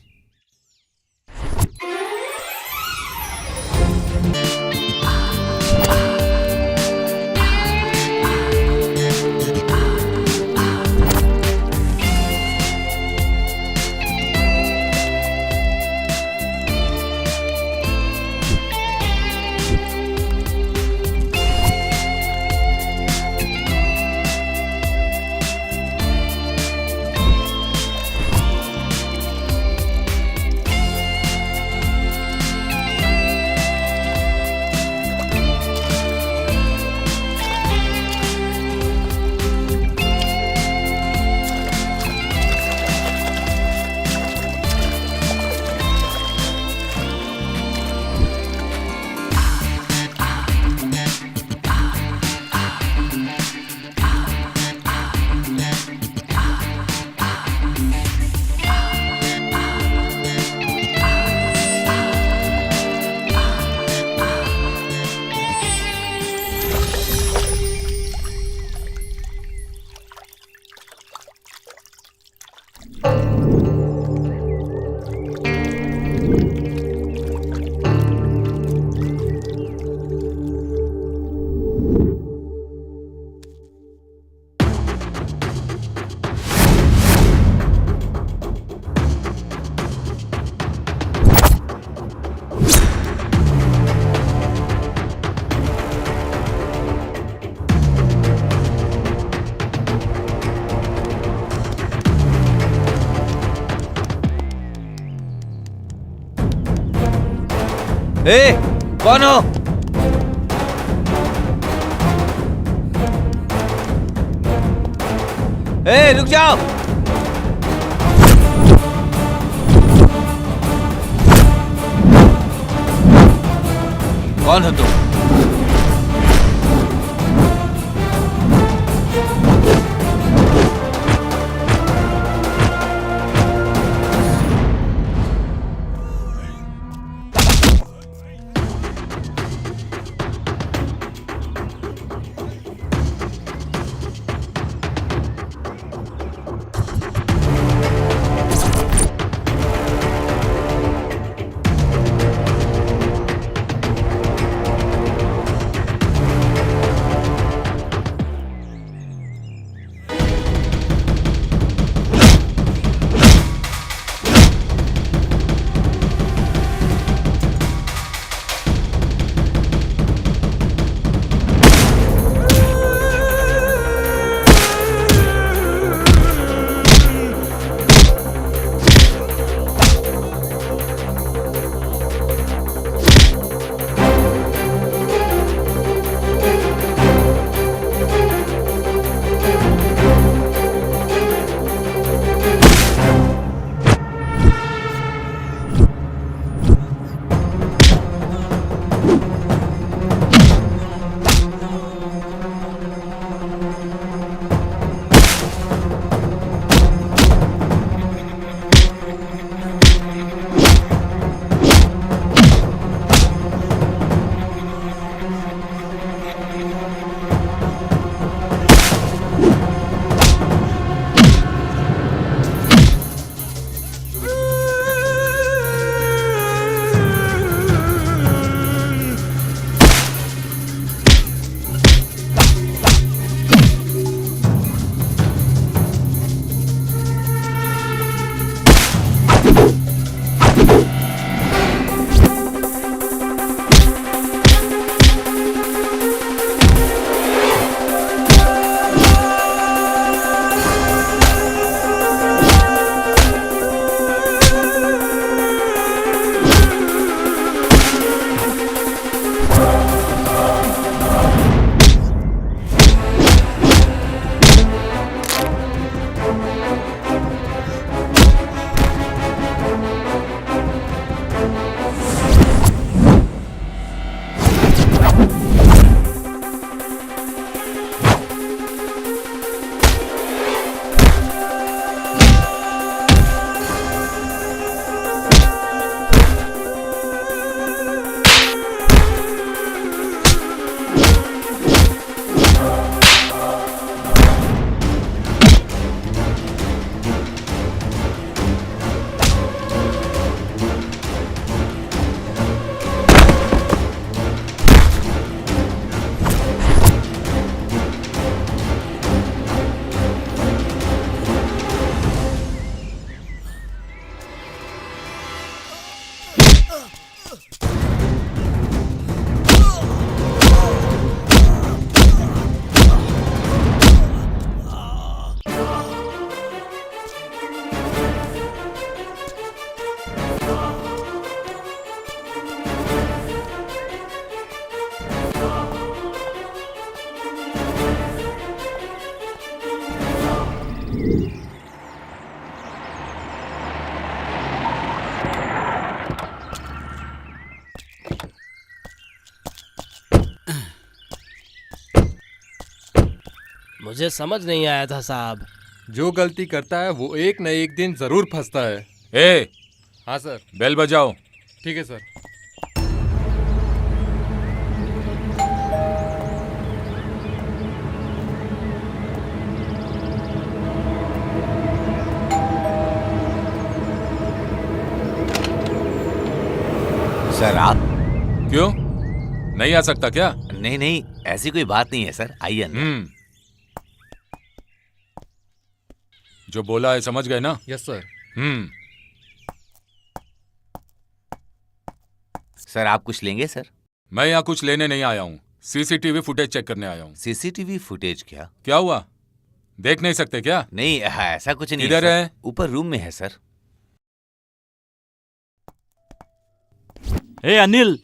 Speaker 5: ए, कौन हो? ए, रुक जाओ। कौन हो तुम?
Speaker 10: मुझे समझ नहीं आया था साहब।
Speaker 7: जो गलती करता है वो एक न एक दिन जरूर फंसता है।
Speaker 8: ए,
Speaker 7: हाँ सर।
Speaker 8: बेल बजाओ।
Speaker 7: ठीक है सर।
Speaker 5: सर आप
Speaker 8: क्यों नहीं आ सकता क्या?
Speaker 5: नहीं नहीं, ऐसी कोई बात नहीं है सर, आइए अंदर।
Speaker 8: जो बोला है समझ गए ना?
Speaker 7: Yes sir.
Speaker 5: सर आप कुछ लेंगे सर?
Speaker 8: मैं यहाँ कुछ लेने नहीं आया हूँ, सीसीटीवी फुटेज चेक करने आया हूँ।
Speaker 5: सीसीटीवी फुटेज क्या?
Speaker 8: क्या हुआ, देख नहीं सकते क्या?
Speaker 5: नहीं ऐसा कुछ नहीं।
Speaker 8: इधर है?
Speaker 5: ऊपर रूम में है सर।
Speaker 9: ए अनिल,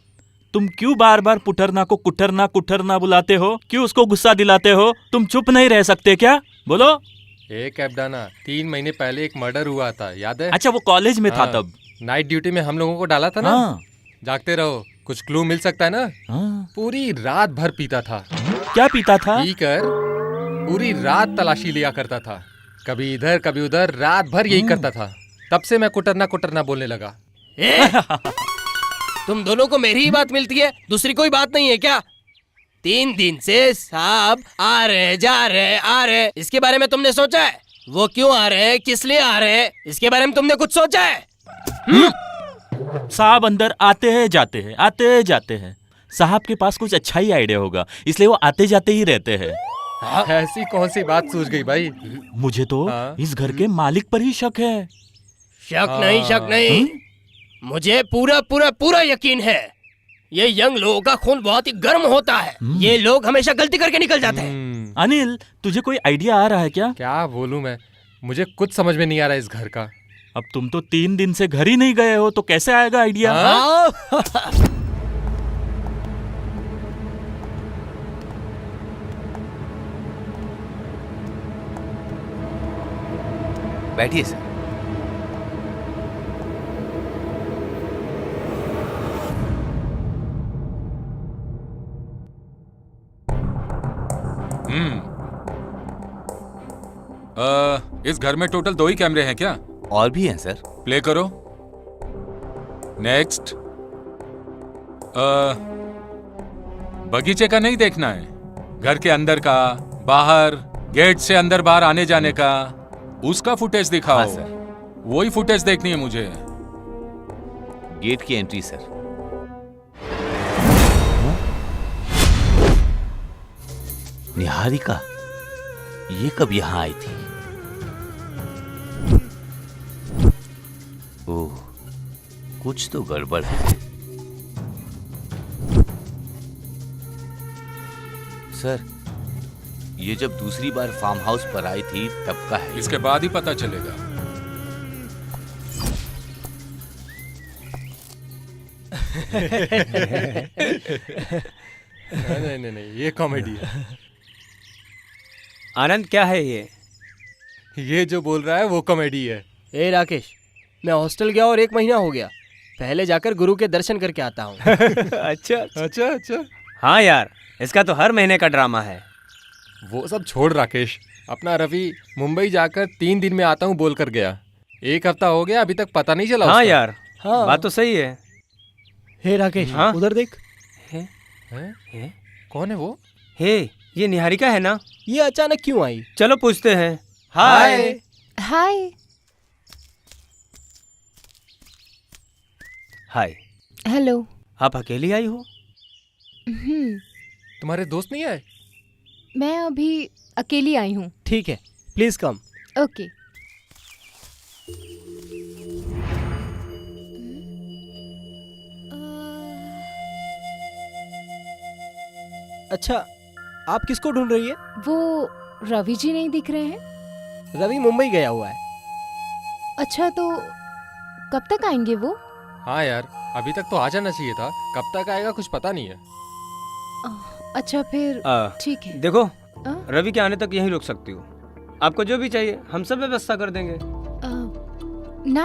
Speaker 9: तुम क्यों बार बार पुटरना को कुटरना कुटरना बुलाते हो? क्यों उसको गुस्सा दिलाते हो? तुम चुप नहीं रह सकते क्या? बोलो।
Speaker 7: एक कैप्डाना 3 महीने पहले एक मर्डर हुआ था, याद है?
Speaker 9: अच्छा, वो कॉलेज में था तब।
Speaker 7: नाइट ड्यूटी में हम लोगों को डाला था ना।
Speaker 9: हाँ।
Speaker 7: जागते रहो, कुछ क्लू मिल सकता है ना।
Speaker 9: हाँ।
Speaker 7: पूरी रात भर पीता था।
Speaker 9: क्या पीता था?
Speaker 7: पीकर पूरी रात तलाशी लिया करता था, कभी इधर कभी उधर, रात भर यही करता था। तब से मैं कुटरना कुटरना बोलने लगा।
Speaker 10: तुम दोनों को मेरी ही बात मिलती है, दूसरी कोई बात नहीं है क्या? 3 दिन से साहब आ रहे जा रहे आ रहे, इसके बारे में तुमने सोचा है? वो क्यों आ रहे, किस लिए आ रहे, इसके बारे में तुमने कुछ सोचा है?
Speaker 9: साहब अंदर आते हैं जाते हैं, आते हैं जाते हैं। साहब के पास कुछ अच्छा ही आइडिया होगा, इसलिए वो आते जाते ही रहते हैं।
Speaker 7: ऐसी कौन सी बात सूझ गई भाई?
Speaker 9: मुझे तो इस घर के मालिक पर ही शक है।
Speaker 10: शक नहीं, शक नहीं, मुझे पूरा पूरा पूरा यकीन है। ये यंग लोगों का खून बहुत ही गर्म होता है, ये लोग हमेशा गलती करके निकल जाते हैं।
Speaker 9: अनिल, तुझे कोई आइडिया आ रहा है क्या?
Speaker 7: क्या बोलूं मैं, मुझे कुछ समझ में नहीं आ रहा इस घर का।
Speaker 9: अब तुम तो 3 दिन से घर ही नहीं गए हो, तो कैसे आएगा आइडिया?
Speaker 5: बैठिए सर।
Speaker 8: इस घर में टोटल 2 ही कैमरे हैं क्या?
Speaker 5: और भी हैं सर।
Speaker 8: प्ले करो। नेक्स्ट। बगीचे का नहीं देखना है, घर के अंदर का, बाहर गेट से अंदर बाहर आने जाने का, उसका फुटेज दिखाओ।
Speaker 5: हाँ सर।
Speaker 8: वही फुटेज देखनी है मुझे।
Speaker 5: गेट की एंट्री सर। निहारिका ये कब यहां आई थी? ओह, कुछ तो गड़बड़ है। सर, ये जब दूसरी बार फार्म हाउस पर आई थी तब का है।
Speaker 8: इसके बाद ही पता चलेगा।
Speaker 7: नहीं, ये कॉमेडी है।
Speaker 6: आनंद, क्या है ये?
Speaker 7: ये जो बोल रहा है वो कॉमेडी है।
Speaker 10: ए राकेश, मैं हॉस्टल गया और 1 महीना हो गया, पहले जाकर गुरु के दर्शन करके आता हूँ।
Speaker 7: अच्छा।
Speaker 6: हाँ यार, इसका तो हर महीने का ड्रामा है।
Speaker 7: वो सब छोड़ राकेश, अपना रवि मुंबई जाकर 3 दिन में आता हूँ बोल कर गया। 1 हफ्ता हो गया, अभी तक पता नहीं चला।
Speaker 6: हाँ
Speaker 7: उसका।
Speaker 6: यार,
Speaker 10: हाँ।
Speaker 6: बात तो सही है।
Speaker 10: हे राकेश,
Speaker 6: हाँ?
Speaker 10: उधर देख।
Speaker 7: है? कौन है वो?
Speaker 6: हे, ये निहारिका है ना?
Speaker 10: ये अचानक क्यों आई?
Speaker 6: चलो पूछते हैं। हाय।
Speaker 11: हाय।
Speaker 6: हाय।
Speaker 11: हेलो।
Speaker 6: आप अकेली आई हो?
Speaker 7: तुम्हारे दोस्त नहीं आए?
Speaker 11: मैं अभी अकेली आई हूँ।
Speaker 10: ठीक है, प्लीज कम।
Speaker 11: ओके।
Speaker 10: अच्छा, आप किसको ढूंढ रही है?
Speaker 11: वो रवि जी नहीं दिख रहे हैं?
Speaker 10: रवि मुंबई गया हुआ है।
Speaker 11: अच्छा, तो कब तक आएंगे वो?
Speaker 7: हाँ यार, अभी तक तो आ जाना चाहिए था, कब तक आएगा कुछ पता नहीं है।
Speaker 11: अच्छा फिर ठीक है।
Speaker 6: देखो, रवि के आने तक यहीं रुक सकती हो। आपको जो भी चाहिए हम सब व्यवस्था कर देंगे।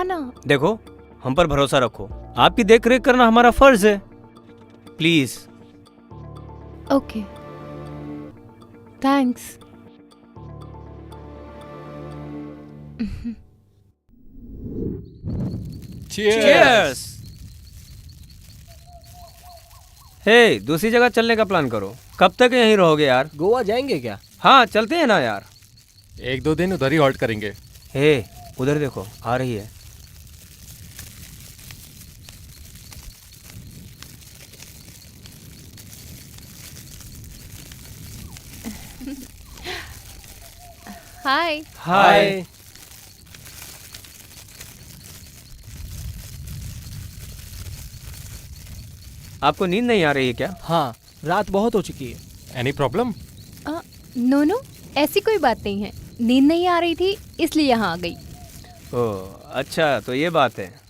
Speaker 11: ना।
Speaker 6: देखो, हम पर भरोसा रखो, आपकी देख रेख करना हमारा फर्ज है। प्लीज।
Speaker 11: Okay, thanks.
Speaker 6: Cheers! हे, दूसरी जगह चलने का प्लान करो। कब तक यहीं रहोगे यार?
Speaker 10: गोवा जाएंगे क्या?
Speaker 6: हाँ, चलते हैं ना यार।
Speaker 7: 1-2 दिन उधर ही हॉल्ट करेंगे।
Speaker 6: हे, उधर देखो, आ रही है।
Speaker 11: हाय।
Speaker 6: हाय। आपको नींद नहीं आ रही है क्या?
Speaker 10: हाँ, रात बहुत हो चुकी है।
Speaker 7: Any problem?
Speaker 11: नो नो, ऐसी कोई बात नहीं है। नींद नहीं आ रही थी इसलिए यहाँ आ गई।
Speaker 6: ओह, अच्छा, तो ये बात है।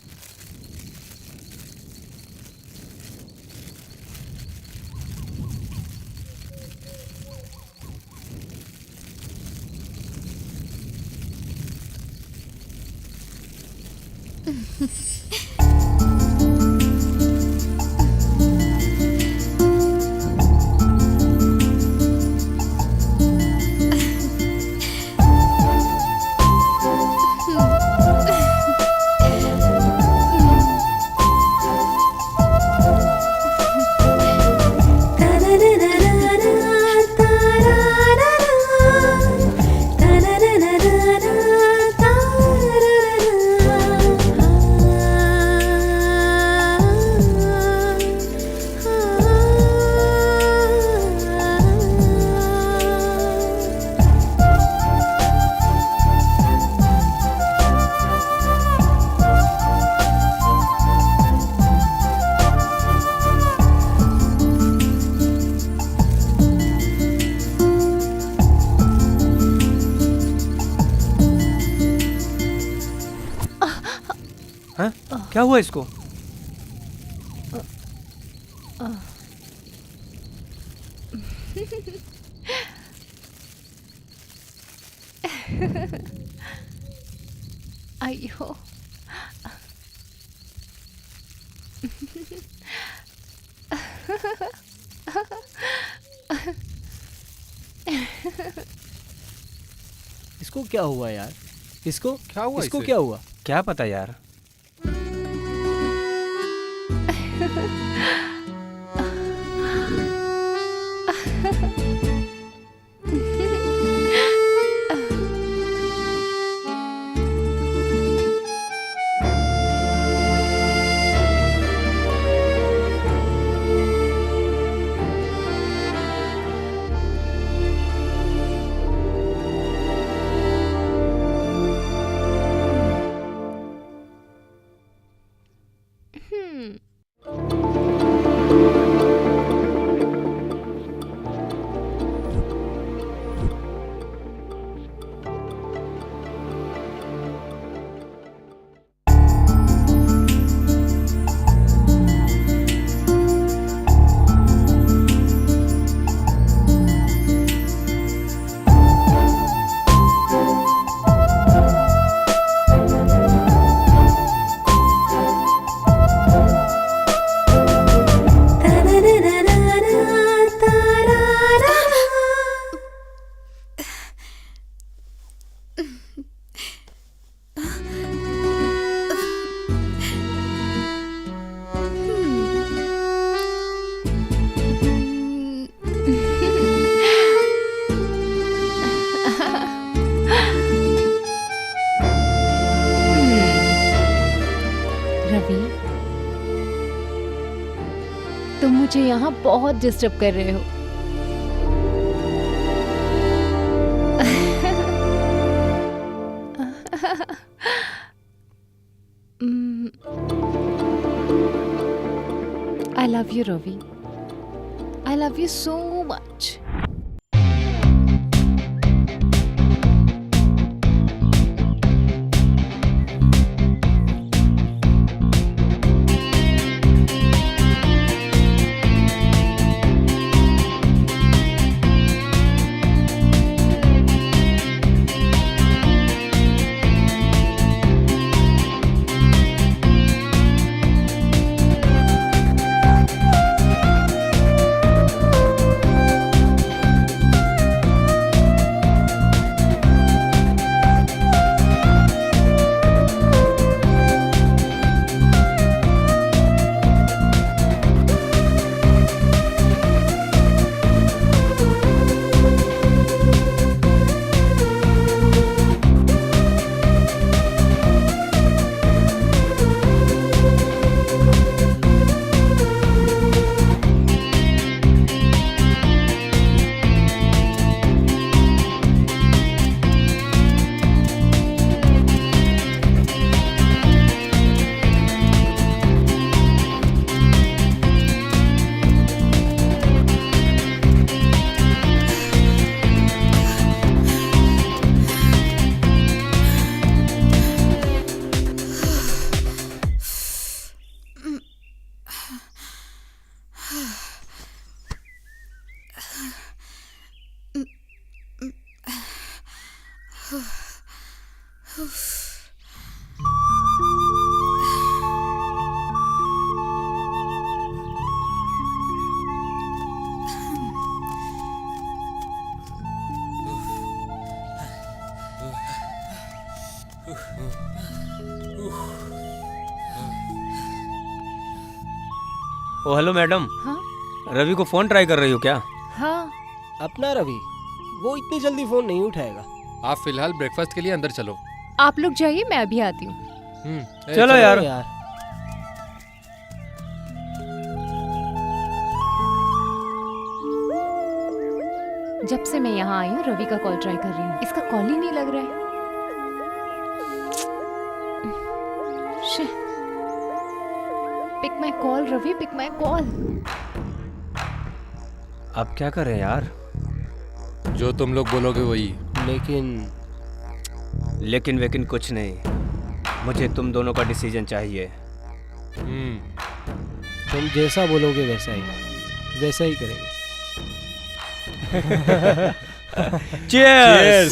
Speaker 6: हाँ? क्या हुआ इसको?
Speaker 11: अयो।
Speaker 10: इसको क्या हुआ यार? इसको
Speaker 7: क्या हुआ
Speaker 10: इसको
Speaker 7: इसे?
Speaker 10: क्या हुआ?
Speaker 6: क्या पता यार।
Speaker 11: रवि, तुम मुझे यहाँ बहुत डिस्टर्ब कर रहे हो। I love you, Ravi. I love you so much.
Speaker 6: Oh hello madam,
Speaker 11: हाँ
Speaker 6: रवि को फोन ट्राई कर रही हो क्या?
Speaker 11: हाँ।
Speaker 10: अपना रवि वो इतनी जल्दी फोन नहीं उठाएगा।
Speaker 7: आप फिलहाल ब्रेकफास्ट के लिए अंदर चलो।
Speaker 11: आप लोग जाइए, मैं अभी आती हूँ।
Speaker 6: चलो यार।
Speaker 11: जब से मैं यहाँ आई हूँ रवि का कॉल ट्राई कर रही हूँ, इसका कॉल ही नहीं लग रहा है। Pick my call Ravi, pick my call.
Speaker 6: अब क्या करें यार?
Speaker 7: जो तुम लोग बोलोगे वही।
Speaker 6: लेकिन वेकिन कुछ नहीं, मुझे तुम दोनों का डिसीजन चाहिए।
Speaker 10: तुम जैसा बोलोगे वैसा ही करेंगे।
Speaker 6: Cheers!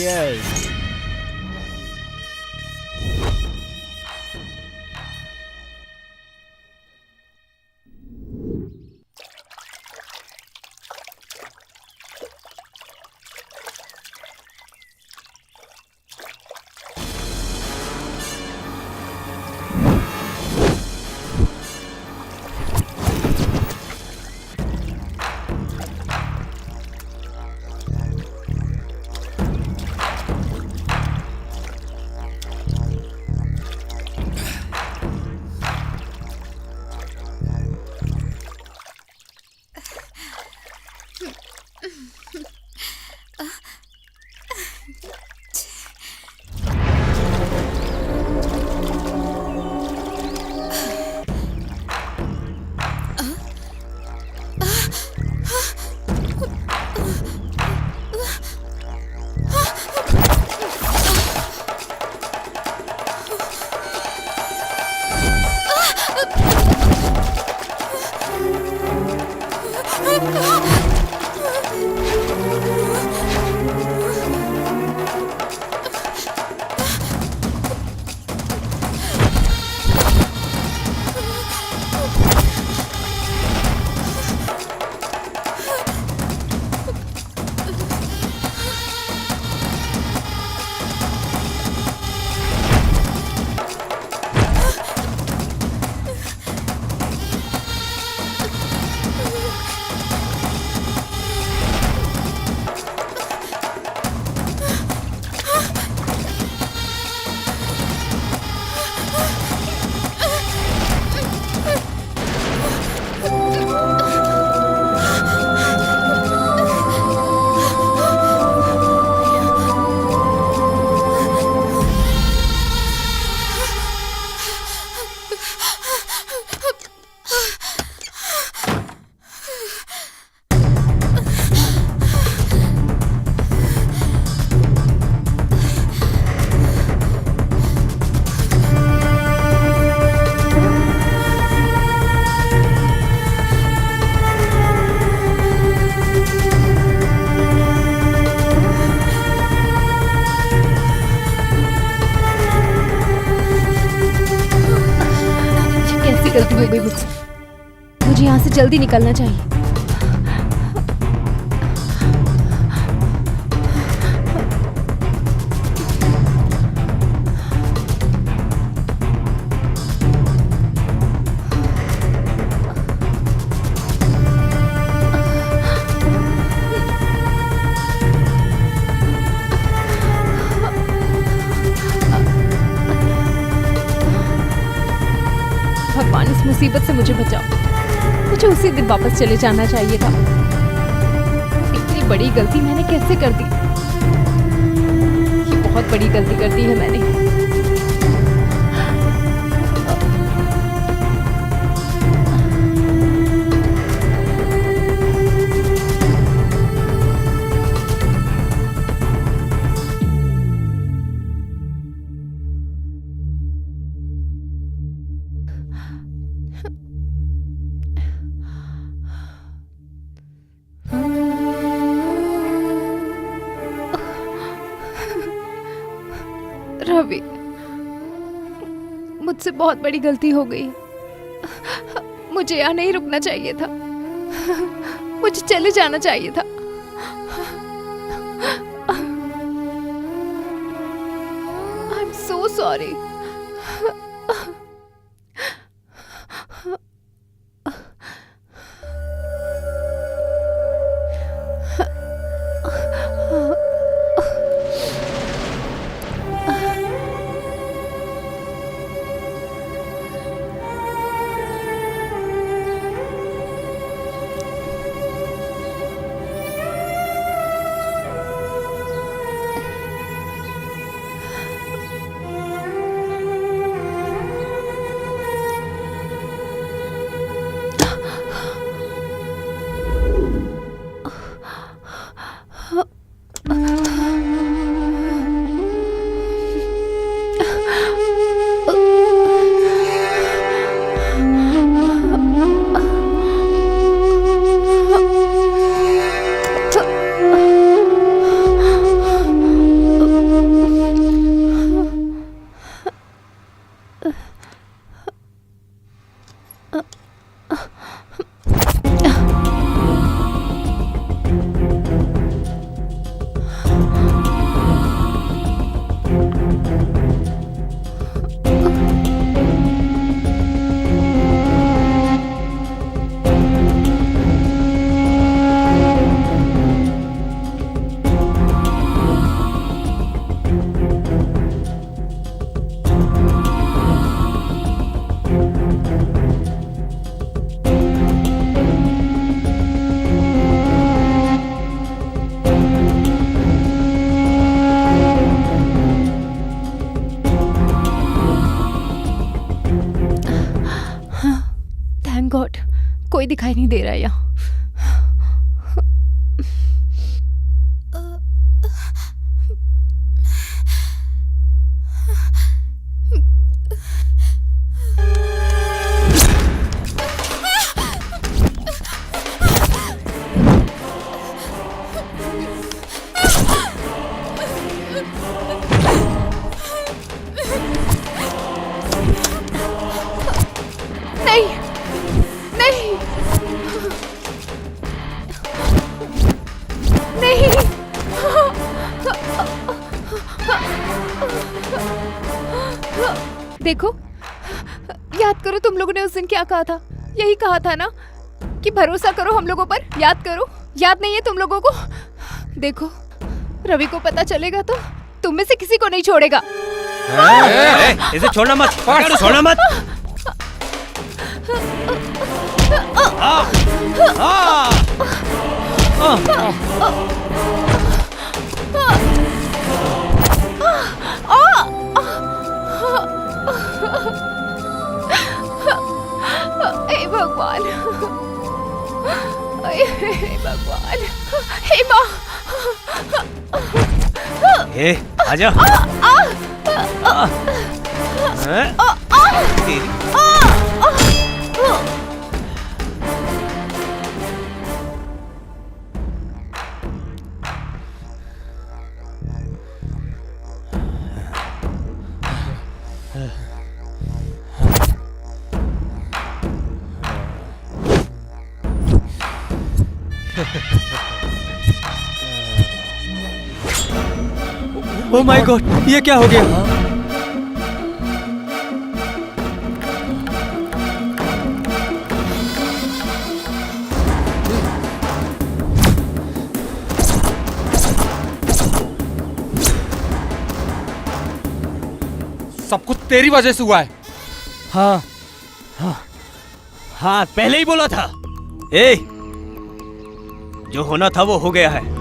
Speaker 11: गलती हो गई मुझसे, मुझे यहाँ से जल्दी निकलना चाहिए। भगवान इस मुसीबत से मुझे बचाओ, मुझे उसी दिन वापस चले जाना चाहिए था। इतनी बड़ी गलती मैंने कैसे कर दी? ये बहुत बड़ी गलती कर दी है मैंने। रवि। मुझसे बहुत बड़ी गलती हो गई। मुझे यहाँ नहीं रुकना चाहिए था। मुझे चले जाना चाहिए था। I am so sorry. Thank God कोई दिखाई नहीं दे रहा है यहाँ। देखो, याद करो तुम लोगों ने उस दिन क्या कहा था। यही कहा था ना कि भरोसा करो हम लोगों पर। याद करो, याद नहीं है तुम लोगों को? देखो, रवि को पता चलेगा तो तुम में से किसी को नहीं छोड़ेगा।
Speaker 6: इसे छोड़ना मत, छोड़ना मत।
Speaker 11: हे भगवान, हे भगवान, हे माँ।
Speaker 6: ए, आजा। ओह माय गॉड, ये क्या हो गया?
Speaker 8: सब कुछ तेरी वजह से हुआ है।
Speaker 6: हाँ हाँ हाँ, पहले ही बोला था। ए, जो होना था वो हो गया है।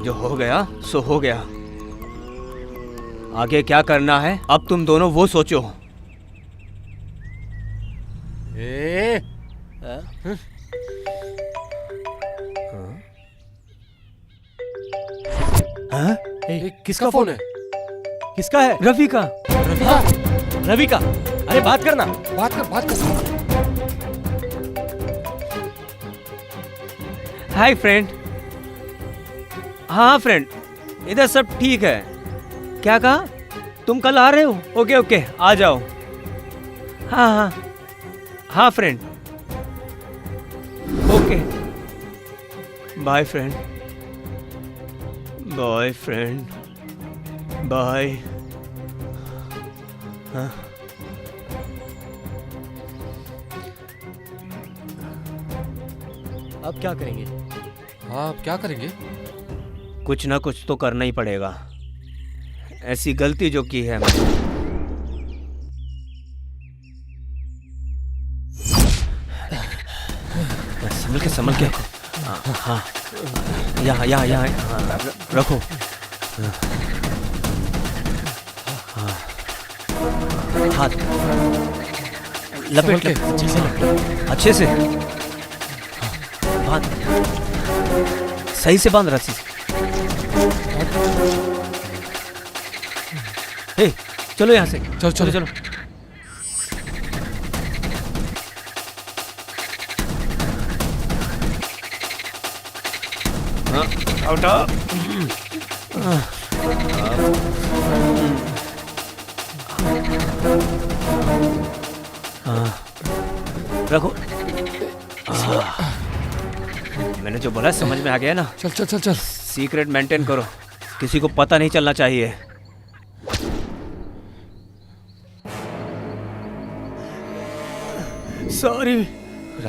Speaker 6: जो हो गया सो हो गया। आगे क्या करना है अब तुम दोनों वो सोचो।
Speaker 10: किसका फोन है?
Speaker 6: किसका है? रवि का।
Speaker 10: रवि का। अरे बात करना, बात कर।
Speaker 6: Hi friend. हाँ फ्रेंड, इधर सब ठीक है। क्या कहा? तुम कल आ रहे हो? ओके ओके, आ जाओ। हाँ हाँ हाँ friend, okay bye friend, bye friend, bye. हाँ
Speaker 10: अब क्या करेंगे?
Speaker 8: आप क्या करेंगे?
Speaker 6: कुछ ना कुछ तो करना ही पड़ेगा। ऐसी गलती जो की है संभल के हाँ यहाँ यहाँ यहाँ रखो। हाँ हाथ लपेट के अच्छे से बांध, सही से बांध रस्सी। हे चलो यहाँ से, चलो चलो चलो। उठो। रखो। मैंने जो बोला समझ में आ गया ना?
Speaker 8: चल चल चल चल।
Speaker 6: सीक्रेट मेंटेन करो, किसी को पता नहीं चलना चाहिए।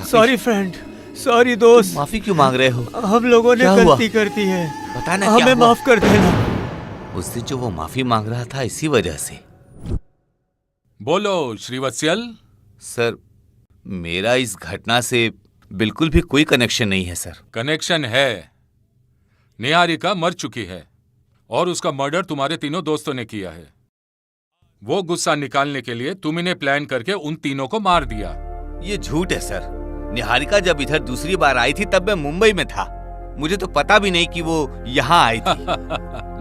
Speaker 6: सॉरी फ्रेंड, सॉरी दोस्त।
Speaker 5: माफी क्यों मांग रहे हो?
Speaker 6: हम लोगों ने गलती कर दी है,
Speaker 5: बताना
Speaker 6: हमें माफ कर देना।
Speaker 5: उस दिन जो वो माफी मांग रहा था इसी वजह से।
Speaker 8: बोलो श्रीवत्सल।
Speaker 5: सर, मेरा इस घटना से बिल्कुल भी कोई कनेक्शन नहीं है सर।
Speaker 8: कनेक्शन है। निहारिका मर चुकी है और उसका मर्डर तुम्हारे तीनों दोस्तों ने किया है। वो गुस्सा निकालने के लिए तुम इन्हें प्लान करके उन तीनों को मार दिया।
Speaker 5: ये झूठ है सर। निहारिका जब इधर दूसरी बार आई थी तब मैं मुंबई में था। मुझे तो पता भी नहीं कि वो यहाँ आई थी।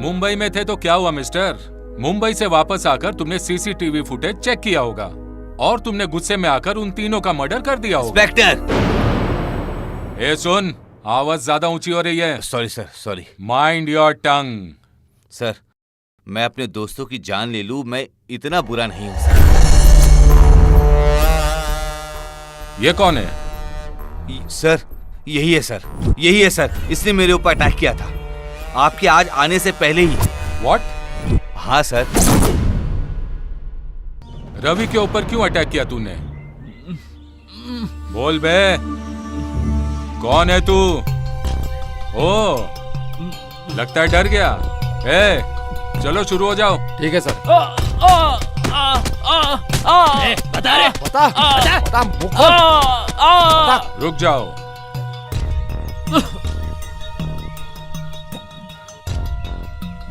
Speaker 8: मुंबई में थे तो क्या हुआ मिस्टर? मुंबई से वापस आकर तुमने सीसीटीवी फुटेज चेक किया होगा और तुमने गुस्से में आकर उन तीनों का मर्डर कर दिया होगा।
Speaker 5: इंस्पेक्टर!
Speaker 8: ए सुन, आवाज ज्यादा ऊंची हो रही है।
Speaker 5: Sorry sir, sorry.
Speaker 8: Mind your tongue.
Speaker 5: Sir, मैं अपने दोस्तों की जान ले लूं, मैं इतना बुरा नहीं हूं सर।
Speaker 8: ये कौन है?
Speaker 5: सर, यही है सर, यही है सर। इसने मेरे ऊपर अटैक किया था आपके आज आने से पहले ही।
Speaker 8: व्हाट?
Speaker 5: हाँ सर।
Speaker 8: रवि के ऊपर क्यों अटैक किया तूने? बोल बे, कौन है तू? ओ, लगता है डर गया। ए, चलो शुरू हो जाओ।
Speaker 10: ठीक है सर।
Speaker 3: बता रे, बता
Speaker 8: रुक जाओ।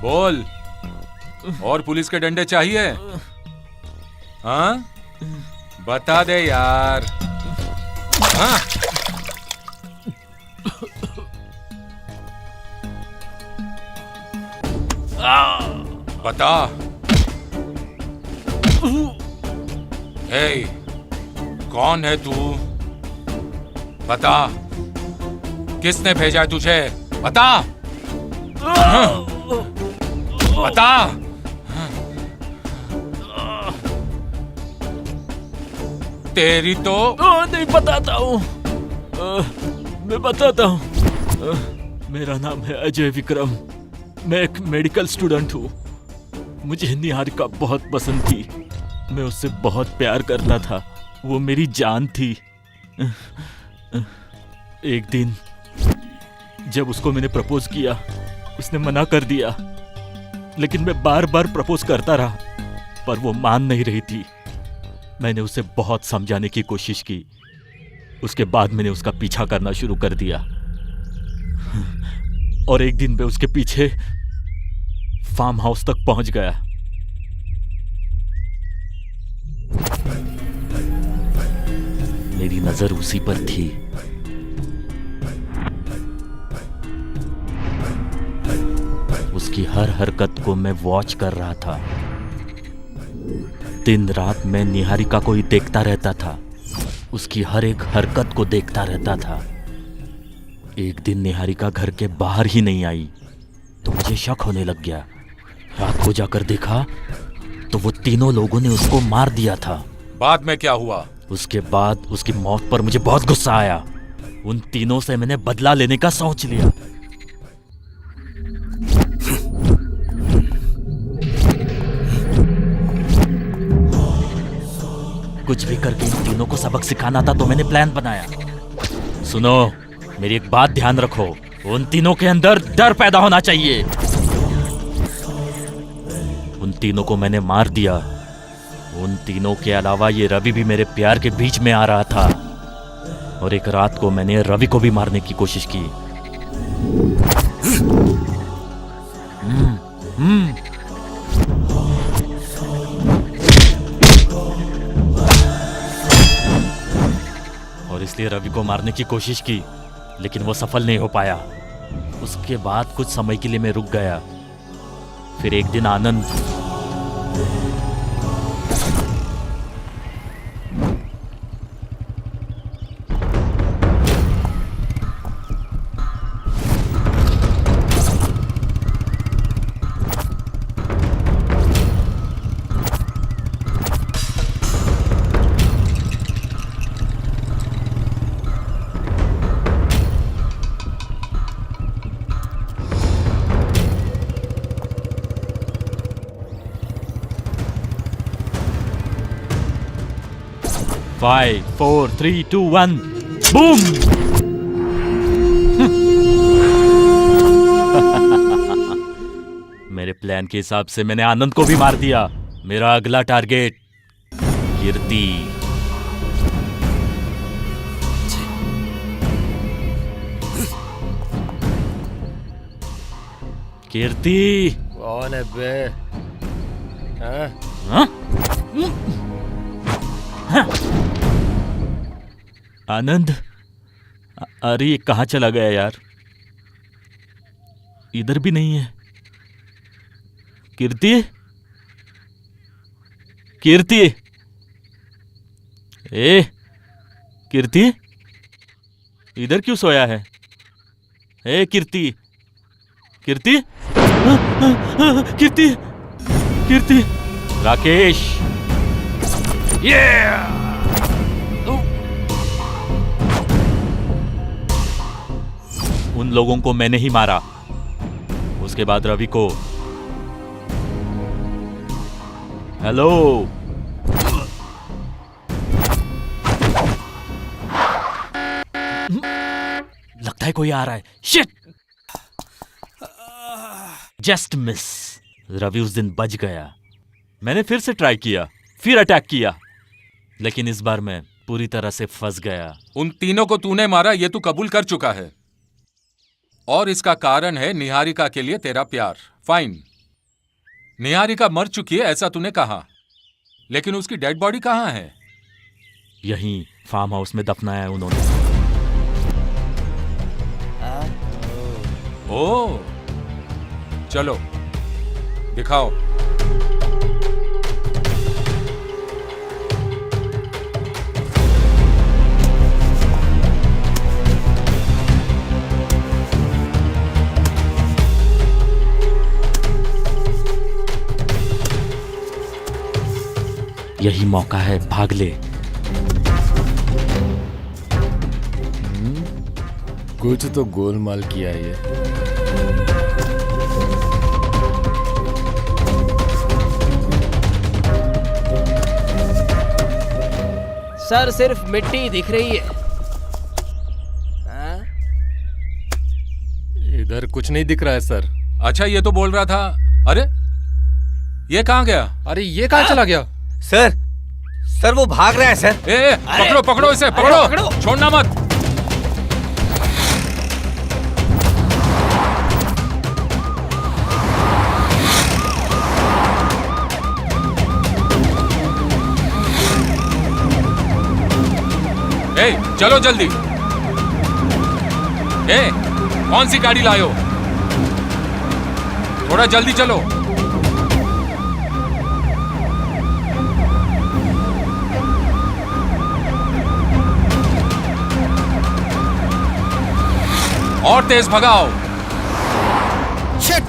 Speaker 8: बोल, और पुलिस के डंडे चाहिए? हाँ, बता दे यार। हाँ? बता। हे, कौन है तू? बता, किसने भेजा है तुझे? बता। बता। तेरी तो
Speaker 9: नहीं बताता हूँ। मैं बताता हूँ। मेरा नाम है अजय विक्रम। मैं एक मेडिकल स्टूडेंट हूँ। मुझे निहारिका बहुत पसंद थी। मैं उससे बहुत प्यार करता था। वो मेरी जान थी। एक दिन जब उसको मैंने प्रपोज किया, उसने मना कर दिया। लेकिन मैं बार बार प्रपोज करता रहा, पर वो मान नहीं रही थी। मैंने उसे बहुत समझाने की कोशिश की। उसके बाद मैंने उसका पीछा करना शुरू कर दिया और एक दिन मैं उसके पीछे फार्म हाउस तक पहुंच गया। मेरी नजर उसी पर थी। उसकी हर हरकत को मैं वॉच कर रहा था। दिन रात मैं निहारिका को ही देखता रहता था। उसकी हर एक हरकत को देखता रहता था। एक दिन निहारिका घर के बाहर ही नहीं आई। तो मुझे शक होने लग गया। रात को जाकर देखा तो वो तीनों लोगों ने उसको मार दिया था।
Speaker 8: बाद में क्या हुआ?
Speaker 9: उसके बाद उसकी मौत पर मुझे बहुत गुस्सा आया। उन तीनों से मैंने बदला लेने का सोच लिया। कुछ भी करके इन तीनों को सबक सिखाना था, तो मैंने प्लान बनाया। सुनो, मेरी एक बात ध्यान रखो, उन तीनों के अंदर डर पैदा होना चाहिए। उन तीनों को मैंने मार दिया। उन तीनों के अलावा ये रवि भी मेरे प्यार के बीच में आ रहा था, और एक रात को मैंने रवि को भी मारने की कोशिश की। और इसलिए रवि को मारने की कोशिश की, लेकिन वो सफल नहीं हो पाया। उसके बाद कुछ समय के लिए मैं रुक गया। फिर एक दिन आनंद Five, 4, 3, 2, 1, boom! मेरे प्लान के हिसाब से मैंने आनंद को भी मार दिया। मेरा अगला टारगेट कीर्ति। कीर्ति
Speaker 10: कौन है बे? हाँ?
Speaker 9: हाँ? आनंद, अरे ये कहाँ चला गया यार? इधर भी नहीं है। कीर्ति, कीर्ति, ए कीर्ति, इधर क्यों सोया है? ए कीर्ति, कीर्ति, कीर्ति, कीर्ति, राकेश, उन लोगों को मैंने ही मारा। उसके बाद रवि को। हेलो, लगता है कोई आ रहा है। Shit, just miss. रवि उस दिन बच गया। मैंने फिर से ट्राई किया, फिर अटैक किया, लेकिन इस बार मैं पूरी तरह से फंस गया।
Speaker 8: उन तीनों को तूने मारा, ये तू कबूल कर चुका है, और इसका कारण है निहारिका के लिए तेरा प्यार। फाइन, निहारिका मर चुकी है ऐसा तूने कहा, लेकिन उसकी डेड बॉडी कहाँ है?
Speaker 9: यहीं फार्म हाउस में दफनाया है उन्होंने।
Speaker 8: ओ, चलो दिखाओ।
Speaker 9: यही मौका है, भाग ले।
Speaker 12: कुछ तो गोलमाल किया ये।
Speaker 10: सर, सिर्फ मिट्टी दिख रही है। हाँ?
Speaker 12: इधर कुछ नहीं दिख रहा है सर।
Speaker 8: अच्छा, ये तो बोल रहा था। अरे ये कहाँ गया?
Speaker 12: अरे ये कहाँ चला गया?
Speaker 3: सर वो भाग रहा है सर।
Speaker 8: ए, पकड़ो पकड़ो इसे, पकड़ो, छोड़ना मत। ए, चलो जल्दी। ए, कौन सी गाड़ी लाए हो? थोड़ा जल्दी चलो। और तेज भगाओ।
Speaker 3: शिट!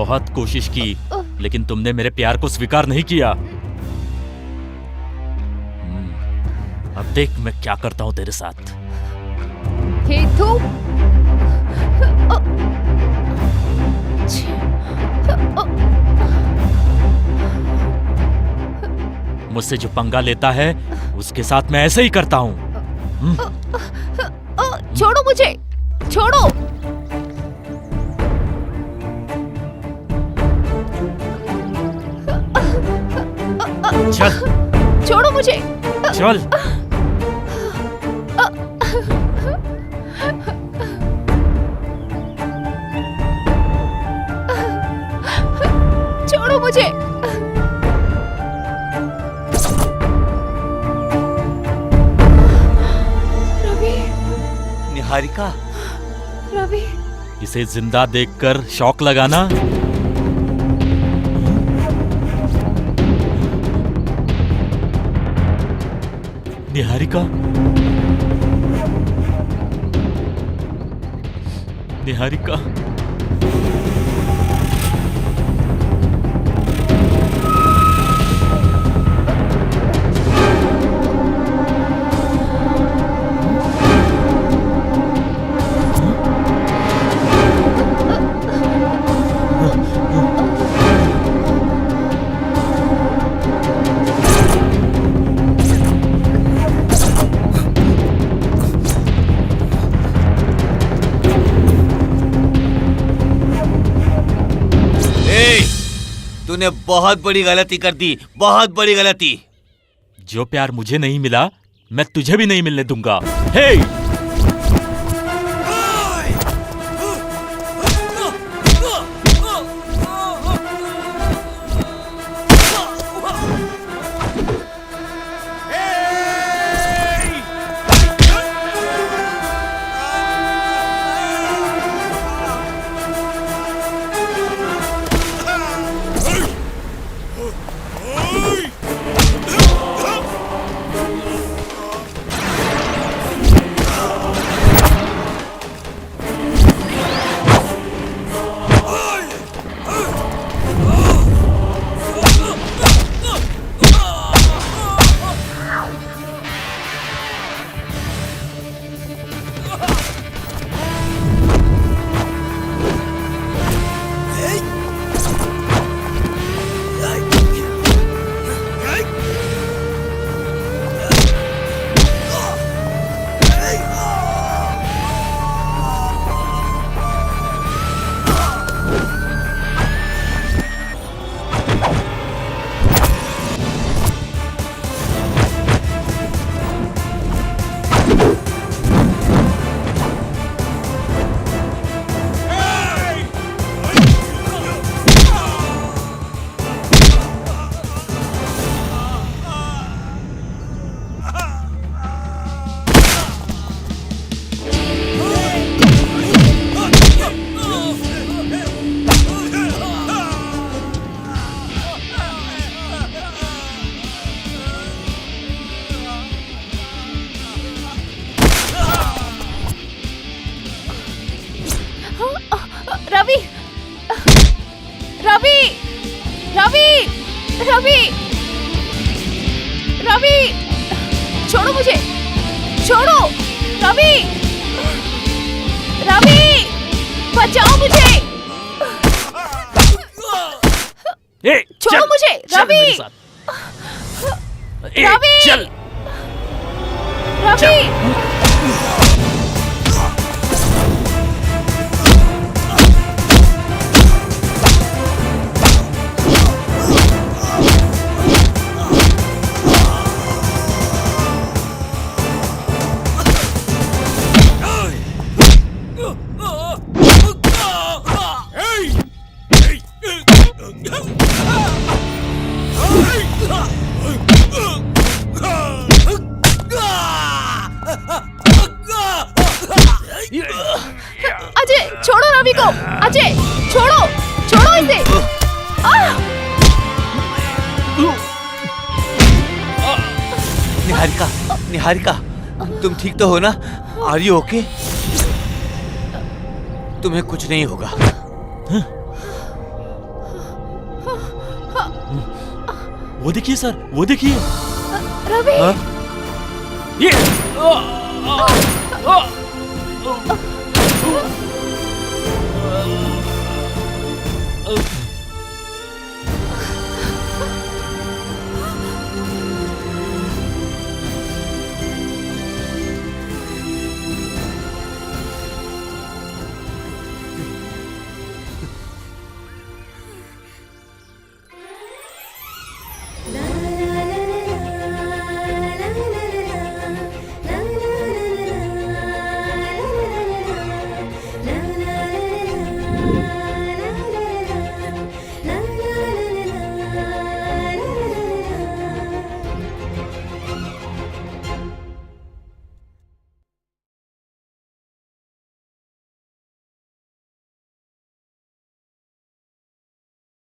Speaker 9: बहुत कोशिश की, लेकिन तुमने मेरे प्यार को स्वीकार नहीं किया। अब देख मैं क्या करता हूं तेरे साथ।
Speaker 11: हेतु,
Speaker 9: मुझसे जो पंगा लेता है उसके साथ मैं ऐसे ही करता हूं।
Speaker 11: छोड़ो मुझे, छोड़ो।
Speaker 9: चल,
Speaker 11: छोड़ो मुझे,
Speaker 9: चल।
Speaker 11: छोड़ो मुझे। रवि,
Speaker 5: निहारिका,
Speaker 11: रवि,
Speaker 9: इसे जिंदा देखकर शौक लगाना। निहारिका, निहारिका,
Speaker 5: तूने बहुत बड़ी गलती कर दी, बहुत बड़ी गलती।
Speaker 9: जो प्यार मुझे नहीं मिला मैं तुझे भी नहीं मिलने दूंगा। हे!
Speaker 11: रवि, रवि, रवि, रवि, रवि, छोड़ो मुझे, छोड़ो, रवि, रवि, बचाओ मुझे, छोड़ो मुझे, रवि, रवि, रवि, अजय, छोड़ो रवि को, अजय, छोड़ो, छोड़ो इसे।
Speaker 5: निहारिका, निहारिका, तुम ठीक तो हो ना? Are you okay? तुम्हें कुछ नहीं होगा।
Speaker 9: वो देखिए सर, वो देखिए।
Speaker 4: रवि।
Speaker 9: हाँ? ये